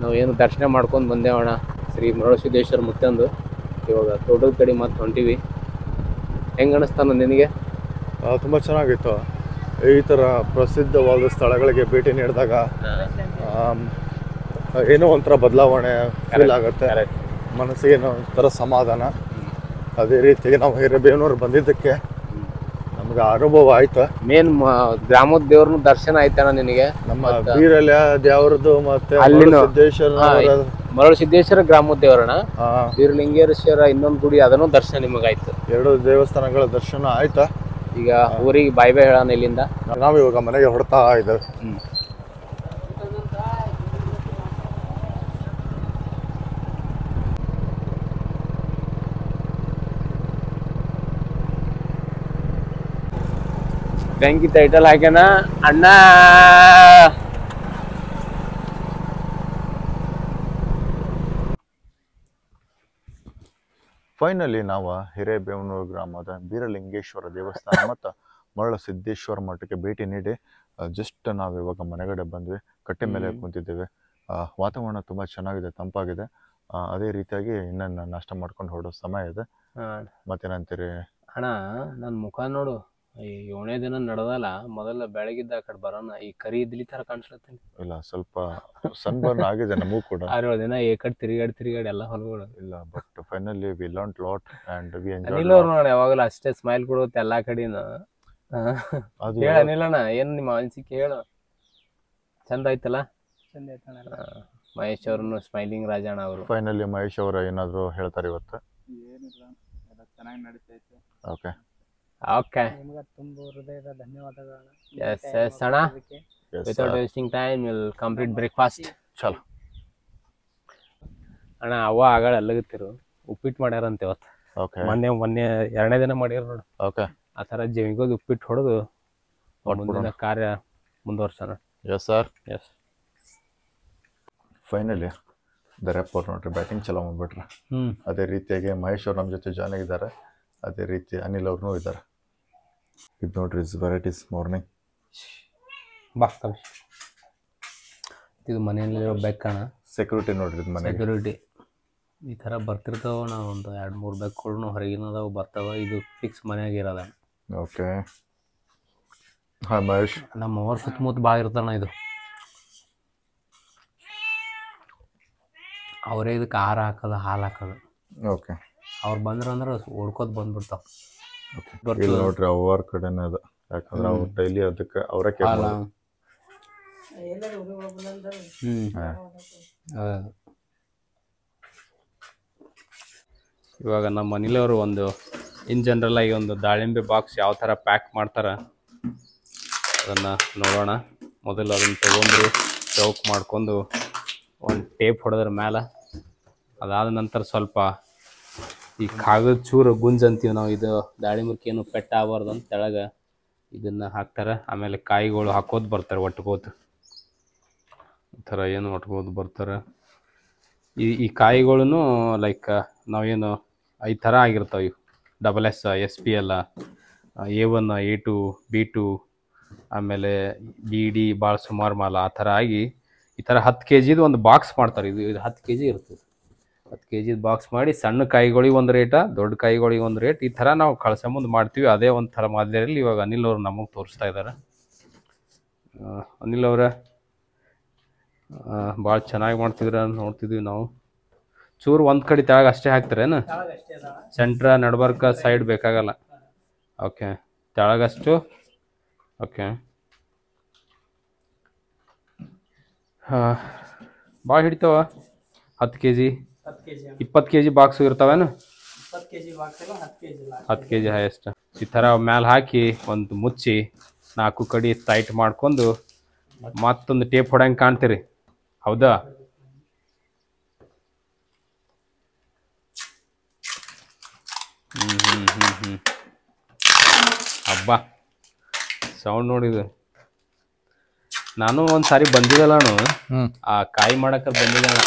ನಾವು ಏನು ದರ್ಶನ ಮಾಡ್ಕೊಂಡು ಬಂದೇವಣ್ಣ ಶ್ರೀ ಮರುಸಿದ್ದೇಶ್ವರ ಮುತ್ಯಂದು. ಇವಾಗ ತೋಟದ ಕಡೆ ಮತ್ತೆ ಹೊಂಟಿವಿ. ಹೆಂಗೆ ಅನಿಸ್ತಾನ ನಿನಗೆ? ತುಂಬ ಚೆನ್ನಾಗಿತ್ತು. ಈ ಥರ ಪ್ರಸಿದ್ಧವಾದ ಸ್ಥಳಗಳಿಗೆ ಭೇಟಿ ನೀಡಿದಾಗ ಏನೋ ಒಂಥರ ಬದಲಾವಣೆ ಫೀಲ್ ಆಗುತ್ತೆ, ಮನಸ್ಸಿಗೆ ಏನೋ ಒಂಥರ ಸಮಾಧಾನ. ಅದೇ ರೀತಿಯಾಗಿ ನಾವು ಹಿರೇಬೇವನೂರು ಬಂದಿದ್ದಕ್ಕೆ ನಮ್ಗೆ ಅನುಭವ ಆಯ್ತು. ಮೇನ್ ಗ್ರಾಮದ ದೇವ್ರನ್ನ ದರ್ಶನ ಆಯ್ತಣ್ಣ ನಿನಗೆ? ನಮ್ಮ ಬೀರಲ್ಯ ದೇವ್ರದ್ದು ಮತ್ತೆ ಮರುಸಿದ್ದೇಶ್ವರ ಗ್ರಾಮದ ದೇವರಣ್ಣ, ಬೀರಲಿಂಗೇಶ್ವರ ಇನ್ನೊಂದು ಗುಡಿ, ಅದನ್ನು ದರ್ಶನ ನಿಮಗಾಯ್ತು. 2 ದೇವಸ್ಥಾನಗಳ ದರ್ಶನ ಆಯ್ತಾ. ಈಗ ಊರಿಗೆ ಬಾಯ್ ಬಾಯ್ ಹೇಳೋಣ ಇಲ್ಲಿಂದ. ನಾವು ಇವಾಗ ಮನೆಗೆ ಹೊರಡ್ತಾ ಇದ್ದೇವೆ. ಬ್ಯಾಂಕಿ ಟೈಟಲ್ ಹಾಕ್ಯಾನ ಅಣ್ಣ. ಫೈನಲಿ ನಾವು ಹಿರೇಬೇವನೂರು ಗ್ರಾಮದ ಬೀರಲಿಂಗೇಶ್ವರ ದೇವಸ್ಥಾನ ಮತ್ತು ಮರುಸಿದ್ದೇಶ್ವರ ಮಠಕ್ಕೆ ಭೇಟಿ ನೀಡಿ ಜಸ್ಟ್ ನಾವು ಇವಾಗ ಮನೆಗಡೆ ಬಂದ್ವಿ. ಕಟ್ಟೆ ಮೇಲೆ ಕುಂತಿದ್ದೇವೆ. ವಾತಾವರಣ ತುಂಬ ಚೆನ್ನಾಗಿದೆ, ತಂಪಾಗಿದೆ. ಅದೇ ರೀತಿಯಾಗಿ ಇನ್ನೇನು ನಾಷ್ಟ ಮಾಡ್ಕೊಂಡು ಹೊರಡೋ ಸಮಯ ಇದೆ. ಮತ್ತೇನಂತೀರಿ ಅಣ್ಣ? ನನ್ನ ಮುಖ ನೋಡು, ಈ 7ನೇ ದಿನ ನಡೆದಲ್ಲ, ಮೊದಲ ಬೆಳಗಿದ್ದ ಆ ಕಡೆ ಬರೋಣ. ಈ ಕರಿ ಇದ್ಲಿ ಥರ ಕಾಣಿಸ್ಲತ್ತೀನಿ. ಇಲ್ಲ, ಸ್ವಲ್ಪ ಸನ್ಬರ್ನ್ ಆಗಿದೆ ನಮಗೂ ಕೂಡ. 6-7 ದಿನ ಈ ಕಡೆ ತಿರುಗಾಡಿ ಎಲ್ಲ ಹೊಲಗಳು. ಇಲ್ಲ, but finally we learn lot and we Anil enjoy ಅವ್ರು ನೋಡಿ ಯಾವಾಗಲೂ ಅಷ್ಟೇ ಸ್ಮೈಲ್ ಕೊಡುತ್ತೆ ಎಲ್ಲಾ ಕಡೆನೂ. ಅದು ಹೇಳ ಅನಿಲಣ್ಣ ಏನು ನಿಮ್ಮ ಅನಿಸಿಕೆ ಹೇಳು. ಚಂದ ಆಯ್ತಲ್ಲ. ಮಹೇಶ್ ಅವ್ರನ್ನು ಸ್ಮೈಲಿಂಗ್ ರಾಜಣ್ಣ ಅವರು. ಫೈನಲಿ ಮಹೇಶ್ ಅವರ ಏನಾದರೂ ಹೇಳ್ತಾರೆ ಇವತ್ತು? ಏನಿಲ್ಲ, ಎಲ್ಲ ಚೆನ್ನಾಗಿ ನಡೀತೈತೆ. ಓಕೆ ಓಕೆ, ನಿಮ್ಗೆ ತುಂಬ ಹೃದಯದ ಧನ್ಯವಾದಗಳು. ಎಸ್ ಎಸ್ ಅಣ್ಣ. Without wasting time will complete breakfast. ಚಲೋ ಅಣ್ಣ ಅವ್ವ ಆಗಳ ಅಲ್ಲಗತ್ತಿರು ಉಪ್ಪಿಟ್ಟು ಮಾಡ್ಯಾರಂತೆ ಇವತ್ತು. ಓಕೆ ಮೊನ್ನೆ 2ನೇ ದಿನ ಮಾಡ್ಯಾರ ನೋಡು. ಓಕೆ ಆ ಥರ ಜಮಿಗೋದು ಉಪ್ಪಿಟ್ಟು ಹೊಡೆದು ಮುಂದಿನ ಕಾರ್ಯ ಮುಂದುವರ್ಸೋಣ. Yes sir. Yes finally Daryappa ಅವ್ರು ನೋಡ್ರಿ ಬ್ಯಾಟಿಂಗ್ ಚಲೋ ಮಾಡ್ಬಿಟ್ರೆ. ಅದೇ ರೀತಿಯಾಗಿ ಮಹೇಶ್ ಅವ್ರು ನಮ್ಮ ಜೊತೆ ಜಾಯ್ನ್ ಆಗಿದ್ದಾರೆ. ಅದೇ ರೀತಿ ಅನಿಲ್ ಅವ್ರನ್ನೂ ಇದ್ದಾರೆ. ಇದು ನೋಡ್ರಿ ಇಸ್ ವೆರೈಟೀಸ್ ಮಾರ್ನಿಂಗ್. ಬಾ ಇದು ಮನೆಯಲ್ಲಿರೋ ಬೆಕ್ಕಣ್ಣ. ಸೆಕ್ಯೂರಿಟಿ ನೋಡ್ರಿ ಇದು ಮನೆಗೆ. ಸೆಕ್ಯೂರಿಟಿ ಈ ಥರ ಬರ್ತಿರ್ತಾವೆ. ನಾವು ಒಂದು 2-3 ಬೆಕ್ಕುಗಳು ಹೊರಗಿನದಾವು ಬರ್ತಾವೆ. ಇದು ಫಿಕ್ಸ್ ಮನೆಯಾಗ ಇರೋದ. ಓಕೆ ಹಾಂ ಮಹೇಶ್. ನಮ್ಮ ಅವ್ರ ಸುತ್ತಮುತ್ತ ಭಾಳ ಇರ್ತಾನ. ಇದು ಅವರೇ ಇದಕ್ಕೆ ಆಹಾರ ಹಾಕೋದು, ಹಾಲು ಹಾಕೋದು. ಓಕೆ ಅವ್ರು ಬಂದ್ರೆ ಓಡ್ಕೋತ ಬಂದ್ಬಿಡ್ತಾವ. ಓಕೆ ಇಲ್ಲಿ ನೋಡ್ರಿ ಅವ್ರ ಕಡೆನೇ ಅದು. ಯಾಕಂದ್ರೆ ಅವ್ರು ಡೈಲಿ ಅದಕ್ಕೆ ಅವರೇ ಕೇರ್ ಮಾಡೋದು. ಇವಾಗ ನಮ್ಮ ಮನೇಲವರು ಒಂದು ಇನ್ ಜನರಲ್ ಆಗಿ ಒಂದು ದಾಳಿಂಬೆ ಬಾಕ್ಸ್ ಯಾವ ಥರ ಪ್ಯಾಕ್ ಮಾಡ್ತಾರೆ ಅದನ್ನು ನೋಡೋಣ. ಮೊದಲು ಅದನ್ನು ತೊಗೊಂಡು ಚೌಕ್ ಮಾಡ್ಕೊಂಡು ಒಂದು ಟೇಪ್ ಹೊಡೆದ್ರ ಮೇಲೆ, ಅದಾದ ನಂತರ ಸ್ವಲ್ಪ ಈ ಕಾಗದ ಚೂರು ಗುಂಜ್ ಅಂತೀವಿ ನಾವು. ಇದು ದಾಳಿಂಬೆಗೆ ಏನು ಪೆಟ್ಟ ಆಗಬಾರ್ದು ಅಂತ ತೆಳಗೆ ಇದನ್ನು ಹಾಕ್ತಾರೆ. ಆಮೇಲೆ ಕಾಯಿಗಳು ಹಾಕೋದು ಬರ್ತಾರೆ ಒಟ್ಕೋದು. ಈ ಥರ ಏನು ಒಟ್ಕೋದು ಬರ್ತಾರೆ. ಈ ಕಾಯಿಗಳೂ ಲೈಕ್ ನಾವೇನು 5 ಥರ ಆಗಿರ್ತಾವೆ. ಇವು SS, SPL, A1, A2, B2, ಆಮೇಲೆ BD ಭಾಳ ಸುಮಾರು ಮಾಲ ಆ ಥರ ಆಗಿ ಈ ಥರ 10 kgದು ಒಂದು ಬಾಕ್ಸ್ ಮಾಡ್ತಾರೆ. ಇದು 10 kg ಇರ್ತದೆ. 10 kgದು ಬಾಕ್ಸ್ ಮಾಡಿ ಸಣ್ಣ ಕಾಯಿಗಳಿಗೆ ಒಂದು ರೇಟ, ದೊಡ್ಡ ಕಾಯಿಗಳಿಗೆ ಒಂದು ರೇಟ್, ಈ ಥರ ನಾವು ಕಳ್ಸಂಬಂದು ಮಾಡ್ತೀವಿ. ಅದೇ ಒಂದು ಥರ ಮಾದರಿಯಲ್ಲಿ ಇವಾಗ ಅನಿಲ್ ಅವರು ನಮಗೆ ತೋರಿಸ್ತಾ ಇದ್ದಾರೆ. ಅನಿಲ್ ಅವರ ಭಾಳ ಚೆನ್ನಾಗಿ ಮಾಡ್ತಿದ್ರ ನೋಡ್ತಿದ್ವಿ ನಾವು. ಚೂರು ಒಂದು ಕಡೆ ತೆಳಗೆ ಅಷ್ಟೇ ಹಾಕ್ತಾರೇನು? ಸೆಂಟ್ರ ನಡ್ಬರ್ಕ ಸೈಡ್ ಬೇಕಾಗಲ್ಲ. ಓಕೆ ತೆಳಗಷ್ಟು. ಓಕೆ ಹಾಂ ಭಾಳ ಹಿಡಿತಾವ. 10 kg 20 kg ಬಾಕ್ಸು ಇರ್ತಾವೇನು? 10 kg ಹೈಯೆಸ್ಟ್. ಈ ಥರ ಮ್ಯಾಲೆ ಹಾಕಿ ಒಂದು ಮುಚ್ಚಿ 4 ಕಡೆ ಟೈಟ್ ಮಾಡ್ಕೊಂಡು ಮತ್ತೊಂದು ಟೇಪ್ ಹೊಡಂಗೆ ಕಾಣ್ತೀರಿ, ಹೌದಾ? ಹಬ್ಬ ಸೌಂಡ್ ನೋಡಿದು. ನಾನು ಒಂದು ಸಾರಿ ಬಂದಿದ್ದಲ್ಲಣ್ಣ, ಆ ಕಾಯಿ ಮಾಡಕ್ಕೆ ಬಂದಿದ್ದಣ್ಣ.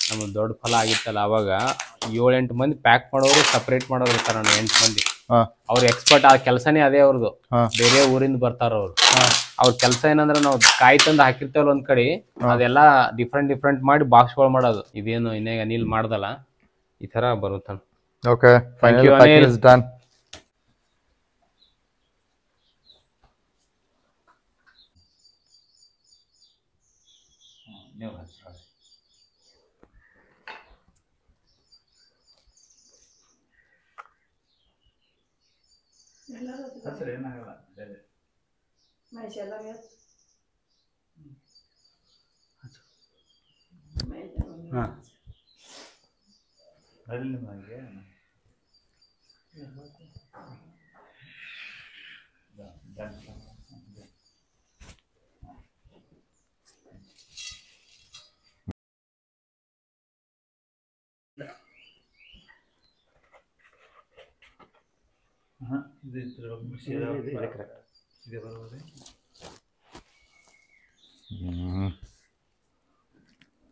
ನಮ್ಮ ದೊಡ್ಡ ಫಲ ಆಗಿತ್ತಲ್ಲ, ಅವಾಗ 7-8 ಮಂದಿ ಪ್ಯಾಕ್ ಮಾಡೋರು, ಸಪ್ರೇಟ್ ಮಾಡೋರು ಇರ್ತಾರ. 8 ಮಂದಿ ಅವ್ರ ಎಕ್ಸ್ಪರ್ಟ್. ಆ ಕೆಲಸನೇ ಅದೇ ಅವ್ರದ್ದು. ಬೇರೆ ಊರಿಂದ ಬರ್ತಾರ ಅವ್ರು. ಅವ್ರ ಕೆಲಸ ಏನಂದ್ರೆ ನಾವು ಕಾಯಿ ತಂದು ಹಾಕಿರ್ತೇವಲ್ಲ ಒಂದ್ ಕಡೆ, ಅದೆಲ್ಲ ಡಿಫ್ರೆಂಟ್ ಮಾಡಿ ಬಾಕ್ಸ್ಗಳು ಮಾಡೋದು. ಇದೇನು ಇನ್ನೇಗ ಅನಿಲ್ ಮಾಡ್ದಲ್ಲ, ಈ ತರ ಬರುತ್ತ. Okay finally packing is done. ಏನಾಗಲ್ಲ. ಹಾಂ ಅಲ್ಲಿ ನಿಮಗೆ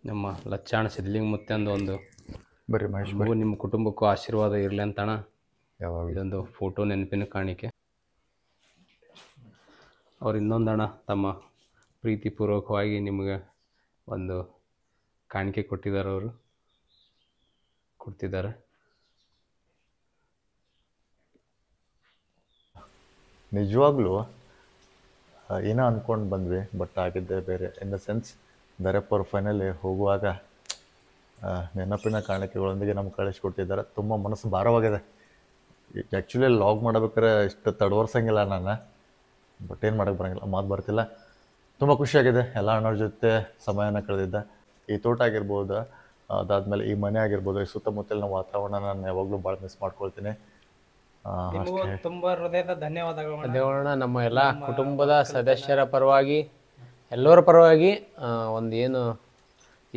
ನಮ್ಮ ಲಚ್ಚಾಣ ಸಿದ್ಲಿಂಗ ಮುತ್ತೆಂದು ಒಂದು ಬರ್ರಿ ಮಹೇಶ್ ಮಗು ನಿಮ್ಮ ಕುಟುಂಬಕ್ಕೂ ಆಶೀರ್ವಾದ ಇರಲಿ ಅಂತಣ. ಯಾವಾಗ ಇದೊಂದು ಫೋಟೋ ನೆನಪಿನ ಕಾಣಿಕೆ. ಅವ್ರು ಇನ್ನೊಂದಣ ತಮ್ಮ ಪ್ರೀತಿಪೂರ್ವಕವಾಗಿ ನಿಮಗೆ ಒಂದು ಕಾಣಿಕೆ ಕೊಟ್ಟಿದ್ದಾರೆ. ಅವರು ಕೊಡ್ತಿದ್ದಾರೆ. ನಿಜವಾಗ್ಲೂ ಏನೋ ಅಂದ್ಕೊಂಡು ಬಂದ್ವಿ, ಬಟ್ ಆಗಿದ್ದೇ ಬೇರೆ. ಇನ್ ದ ಸೆನ್ಸ್ ದರ್ಯಪ್ಪ ಅವ್ರು ಫೈನಲಿ ಹೋಗುವಾಗ ನೆನಪಿನ ಕಾಣಿಕೆಗಳೊಂದಿಗೆ ನಮ್ಗೆ ಕಳಿಸ್ಕೊಡ್ತಿದ್ದಾರೆ. ತುಂಬ ಮನಸ್ಸು ಭಾರವಾಗಿದೆ. ಆ್ಯಕ್ಚುಲಿ ಲಾಗ್ ಮಾಡ್ಬೇಕಾರೆ ಇಷ್ಟು ತಡವರ್ಸಂಗಿಲ್ಲ ನಾನು, ಬಟ್ ಏನು ಮಾಡೋಕ್ಕೆ ಬರೋಂಗಿಲ್ಲ, ಮಾತು ಬರ್ತಿಲ್ಲ. ತುಂಬ ಖುಷಿಯಾಗಿದೆ ಎಲ್ಲ ಅಣ್ಣವ್ರ ಜೊತೆ ಸಮಯನ ಕಳೆದಿದ್ದೆ. ಈ ತೋಟ ಆಗಿರ್ಬೋದು, ಅದಾದಮೇಲೆ ಈ ಮನೆ ಆಗಿರ್ಬೋದು, ಈ ಸುತ್ತಮುತ್ತಲಿನ ವಾತಾವರಣ ನಾನು ಯಾವಾಗಲೂ ಭಾಳ ಮಿಸ್ ಮಾಡ್ಕೊಳ್ತೀನಿ. ತುಂಬ ಹೃದಯದ ಧನ್ಯವಾದಗಳು. ಅದೇವಣ್ಣ, ನಮ್ಮ ಎಲ್ಲ ಕುಟುಂಬದ ಸದಸ್ಯರ ಪರವಾಗಿ, ಎಲ್ಲರ ಪರವಾಗಿ ಒಂದು ಏನು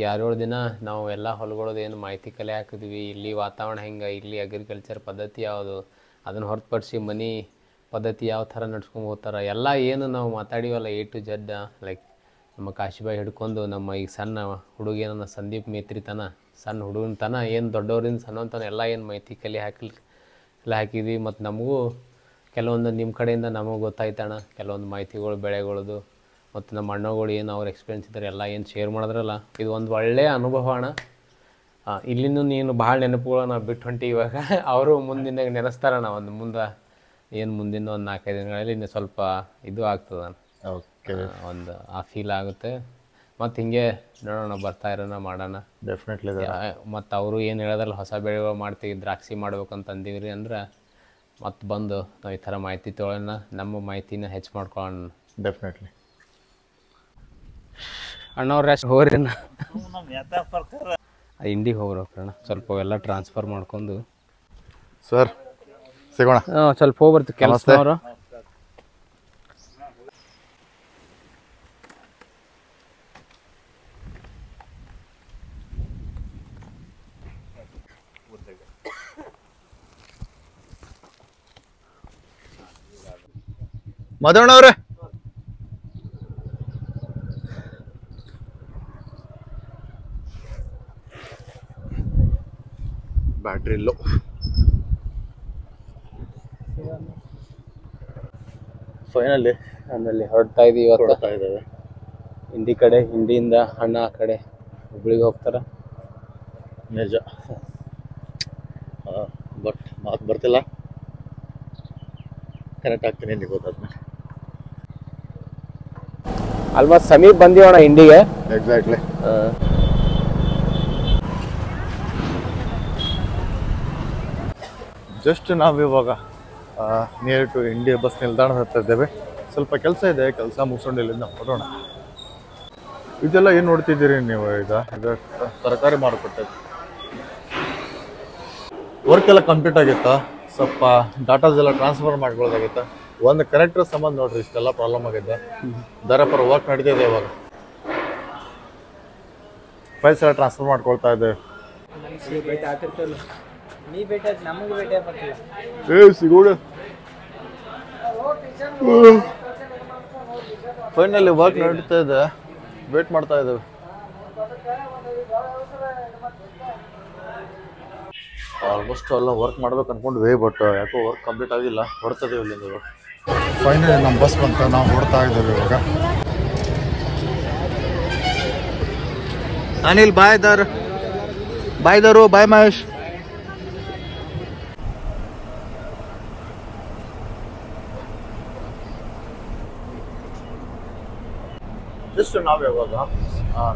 6-7 ದಿನ ನಾವು ಎಲ್ಲ ಹೊಲಗಳದ್ದು ಏನು ಮಾಹಿತಿ ಕಲೆ ಹಾಕಿದ್ವಿ. ಇಲ್ಲಿ ವಾತಾವರಣ ಹೆಂಗೆ, ಇಲ್ಲಿ ಅಗ್ರಿಕಲ್ಚರ್ ಪದ್ಧತಿ ಯಾವುದು, ಅದನ್ನು ಹೊರತುಪಡಿಸಿ ಮನೆ ಪದ್ಧತಿ ಯಾವ ಥರ ನಡ್ಸ್ಕೊಂಡು ಹೋಗ್ತಾರೆ, ಎಲ್ಲ ಏನು ನಾವು ಮಾತಾಡಿವಲ್ಲ A to Z. ಲೈಕ್ ನಮ್ಮ ಕಾಶಿಬಾಯಿ ಹಿಡ್ಕೊಂಡು ನಮ್ಮ ಈಗ ಸಣ್ಣ ಹುಡುಗೇನ ಸಂದೀಪ್ ಮೇತ್ರಿ ತನ, ಸಣ್ಣ ಹುಡುಗನ ತನ, ಏನು ದೊಡ್ಡವರಿಂದ ಸಣ್ಣವನ್ ಎಲ್ಲ ಏನು ಮಾಹಿತಿ ಕಲೆ ಹಾಕಿದ್ವಿ. ಮತ್ತು ನಮಗೂ ಕೆಲವೊಂದು ನಿಮ್ಮ ಕಡೆಯಿಂದ ನಮಗೆ ಗೊತ್ತಾಯ್ತಣ್ಣ ಕೆಲವೊಂದು ಮಾಹಿತಿಗಳು, ಬೆಳೆಗಳದು, ಮತ್ತು ನಮ್ಮ ಅಣ್ಣಗಳು ಏನು ಅವ್ರ ಎಕ್ಸ್ಪೀರಿಯನ್ಸ್ ಇದ್ದಾರೆ ಎಲ್ಲ ಏನು ಶೇರ್ ಮಾಡಿದ್ರಲ್ಲ, ಇದು ಒಂದು ಒಳ್ಳೆಯ ಅನುಭವ ಅಣ್ಣ. ಇಲ್ಲಿನೂ ನೀನು ಭಾಳ ನೆನಪುಗಳನ್ನ ಬಿಟ್ಟು ಹೊಂಟಿ. ಇವಾಗ ಅವರು ಮುಂದಿನ ನೆನೆಸ್ತಾರಣ್ಣ, ಒಂದು ಮುಂದಿನ ಒಂದು 4-5 ದಿನಗಳಲ್ಲಿ ಇನ್ನು ಸ್ವಲ್ಪ ಇದು ಆಗ್ತದೆ. ಓಕೆ, ಒಂದು ಆ ಫೀಲ್ ಆಗುತ್ತೆ. ಮತ್ತು ಹಿಂಗೆ ನೋಡೋಣ, ಬರ್ತಾ ಇರೋಣ, ಮಾಡೋಣ ಡೆಫಿನೆಟ್ಲಿ. ಮತ್ತು ಅವರು ಏನು ಹೇಳೋದ್ರಲ್ಲ, ಹೊಸ ಬೆಳೆಗಳು ಮಾಡ್ತೀವಿ, ದ್ರಾಕ್ಷಿ ಮಾಡ್ಬೇಕಂತ ಅಂದಿವ್ರಿ ಅಂದ್ರೆ ಮತ್ತು ಬಂದು ನಾವು ಈ ಥರ ಮಾಹಿತಿ ತೊಗೊಳ್ಳೋಣ, ನಮ್ಮ ಮಾಹಿತಿನ ಹೆಚ್ಚು ಮಾಡ್ಕೊಳ್ಳೋಣ. ಡೆಫಿನೆಟ್ಲಿ ಅಣ್ಣವ್ರ ಹೋಗ್ರಿ ಇಂಡಿಗೆ ಹೋಗ್ರಣ್ಣ, ಸ್ವಲ್ಪ ಎಲ್ಲ ಟ್ರಾನ್ಸ್ಫರ್ ಮಾಡ್ಕೊಂಡು ಸರ್ ಸಿಗೋಣ. ಸ್ವಲ್ಪ ಹೋಗಿ ಬರ್ತೀವಿ ಕೆಲಸ. ಅವರು ಮಧುಣ್ಣವ್ರೆ, ಬ್ಯಾಟ್ರಿ ಇಲ್ಲೋ. ಫೈನಲಿ ಆಮೇಲೆ ಹೊರಡ್ತಾ ಇದೀವಿ, ಹೊರಡ್ತಾ ಇದ್ದೇವೆ. ಹಿಂದಿ ಕಡೆ, ಹಿಂದಿಯಿಂದ ಅಣ್ಣ ಆ ಕಡೆ ಹುಬ್ಳಿಗೆ ಹೋಗ್ತಾರ. ನಿಜ, ಬಟ್ ಮಾತು ಬರ್ತಿಲ್ಲ. ಕರೆಕ್ಟ್ ಆಗ್ತೀನಿ ನಿಮಗೆ ಗೊತ್ತಾದ್ಮೇಲೆ. ಆಲ್ಮೋಸ್ಟ್ ಸಮೀಪ ಬಂದೀವಣ್ಣ ಹಿಂದಿಗೆ. ಎಕ್ಸಾಕ್ಟ್ಲಿ. ಜಸ್ಟ್ ನಾವಿವಾಗ ನಿಯರ್ ಟು ಇಂಡಿಯಾ ಬಸ್ ನಿಲ್ದಾಣ ಹತ್ತಾ ಇದ್ದೇವೆ. ಸ್ವಲ್ಪ ಕೆಲಸ ಇದೆ, ಕೆಲಸ ಮುಗಿಸ್ಕೊಂಡು ಇಲ್ಲಿಂದ ಹೊರಡೋಣ. ಇದೆಲ್ಲ ಏನು ನೋಡ್ತಿದ್ದೀರಿ ನೀವು? ಇದು ತರಕಾರಿ ಮಾರುಕಟ್ಟೆ. ವರ್ಕ್ ಎಲ್ಲ ಕಂಪ್ಲೀಟ್ ಆಗಿತ್ತಾ? ಸ್ವಲ್ಪ ಡಾಟಾಸ್ ಎಲ್ಲ ಟ್ರಾನ್ಸ್ಫರ್ ಮಾಡ್ಕೊಳ್ಳೋದಾಗಿತ್ತ. ಒಂದು ಕನೆಕ್ಟರ್ ಸಂಬಂಧ ನೋಡ್ರಿ ಇಷ್ಟೆಲ್ಲ ಪ್ರಾಬ್ಲಮ್ ಆಗಿದೆ. ದರಪರ ವರ್ಕ್ ನಡೀತಿದೆ ಇವಾಗ. ಫೈಲ್ಸ್ ಎಲ್ಲ ಟ್ರಾನ್ಸ್ಫರ್ ಮಾಡ್ಕೊಳ್ತಾ ಇದ್ದೇವೆ. ಸಿಗೋಣ. ಫೈನಲಿ ವರ್ಕ್ ನಡೀತಾ ಇದೆ, ವೇಟ್ ಮಾಡ್ತಾ ಇದ್ದೇವೆ. ಆಲ್ಮೋಸ್ಟ್ ಎಲ್ಲ ವರ್ಕ್ ಮಾಡ್ಬೇಕು ಅನ್ಕೊಂಡ್ವಿ, ಬಟ್ ಯಾಕೋ ವರ್ಕ್ ಕಂಪ್ಲೀಟ್ ಆಗಿಲ್ಲ. ಹೊಡ್ತದೇವೆ ಇಲ್ಲಿಂದ ಇವಾಗ. ಫೈನಲಿ ನಮ್ಮ ಬಸ್ ಬಂತ, ನಾವು ಹೊಡ್ತಾ ಇದ್ದೇವೆ ಇವಾಗ. ಅನಿಲ್ ಬಾಯ್ ದರು ಬಾಯ್ ಮಹೇಶ್. ಜಸ್ಟ್ ನಾವು ಯಾವಾಗ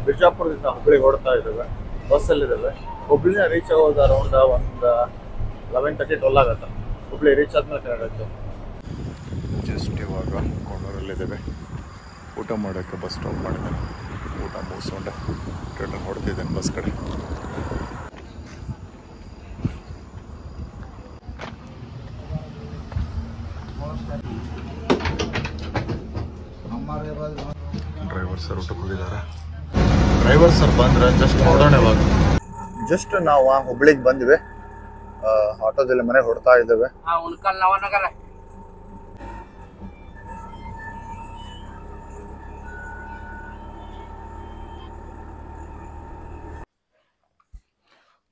ಬಿಜಾಪುರದಿಂದ ಹುಬ್ಳಿಗೆ ಹೊಡ್ತಾ ಇದ್ದೇವೆ, ಬಸ್ಸಲ್ಲಿದ್ದೇವೆ. ಹುಬ್ಳಿನ ರೀಚ್ ಆಗೋದು ಅರೌಂಡ್ ಒಂದು 11:30-12 ಆಗುತ್ತೆ. ಹುಬ್ಳಿ ರೀಚ್ ಆದ್ಮೇಲೆ ಕನ್ನಡಕ್ಕೆ. ಜಸ್ಟ್ ಇವಾಗ ಕೋಣೂರಲ್ಲಿದ್ದೇವೆ. ಊಟ ಮಾಡೋಕ್ಕೆ ಬಸ್ ಸ್ಟಾಪ್ ಮಾಡಿದ್ದೇನೆ. ಊಟ ಮುಗಿಸ್ಕೊಂಡು ರಿಟರ್ನ್ ಹೊಡ್ತಿದ್ದೇನೆ ಬಸ್ ಕಡೆ. ಡ್ರೈವರ್ ಸರ್ ಊಟಕ್ಕೆ ಹೋಗಿದ್ದಾರೆ. ಡ್ರೈವರ್ ಸರ್ ಬಂದ್ರೆ ಜಸ್ಟ್ ನೋಡೋಣ. ಇವಾಗ ಜಸ್ಟ್ ನಾವು ಹುಬ್ಳಿಗೆ ಬಂದ್ವಿ, ಆಟೋದಲ್ಲಿ ಮನೆ ಹೊಡ್ತಾ ಇದ್ದೇವೆ.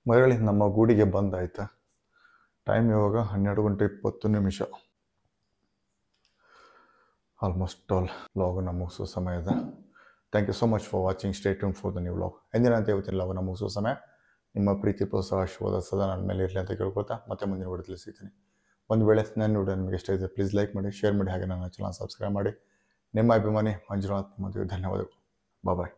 ಮರಳಿ ನಮ್ಮ ಗೂಡಿಗೆ ಬಂದಾಯ್ತಾ. ಟೈಮ್ ಇವಾಗ 12:20. ಆಲ್ಮೋಸ್ಟ್ ಆಲ್ ಲಾಗನ್ನು ಮುಗಿಸೋ ಸಮಯ ಇದೆ. Thank you so much for watching. Stay tune for the new log. ಎಂದಿನಂತೆ ಇವತ್ತಿನ ಲಾಗನ್ನು ಮುಗಿಸೋ ಸಮಯ. ನಿಮ್ಮ ಪ್ರೀತಿ ಪ್ರೋತ್ಸಾಹ ಆಶೀರ್ವಾದ ಸದಾ ನನ್ನ ಮೇಲೆ ಇರಲಿ ಅಂತ ಕೇಳ್ಕೊಳ್ತಾ ಮತ್ತೆ ಮುಂದಿನ ವಿಡಿಯೋದಲ್ಲಿ ಸಿಗ್ತೀನಿ. ಒಂದು ವೇಳೆ ನನ್ನ ವಿಡಿಯೋ ನಿಮಗೆ ಇಷ್ಟ ಇದೆ, ಪ್ಲೀಸ್ ಲೈಕ್ ಮಾಡಿ, ಶೇರ್ ಮಾಡಿ, ಹಾಗೆ ನನ್ನ ಚಾನಲ್ ಸಬ್ಸ್ಕ್ರೈಬ್ ಮಾಡಿ. ನಿಮ್ಮ ಅಭಿಮಾನಿ ಮಂಜುನಾಥ್. ನಿಮ್ಮೊಂದಿಗೆ ಧನ್ಯವಾದಗಳು. ಬಾಯ್.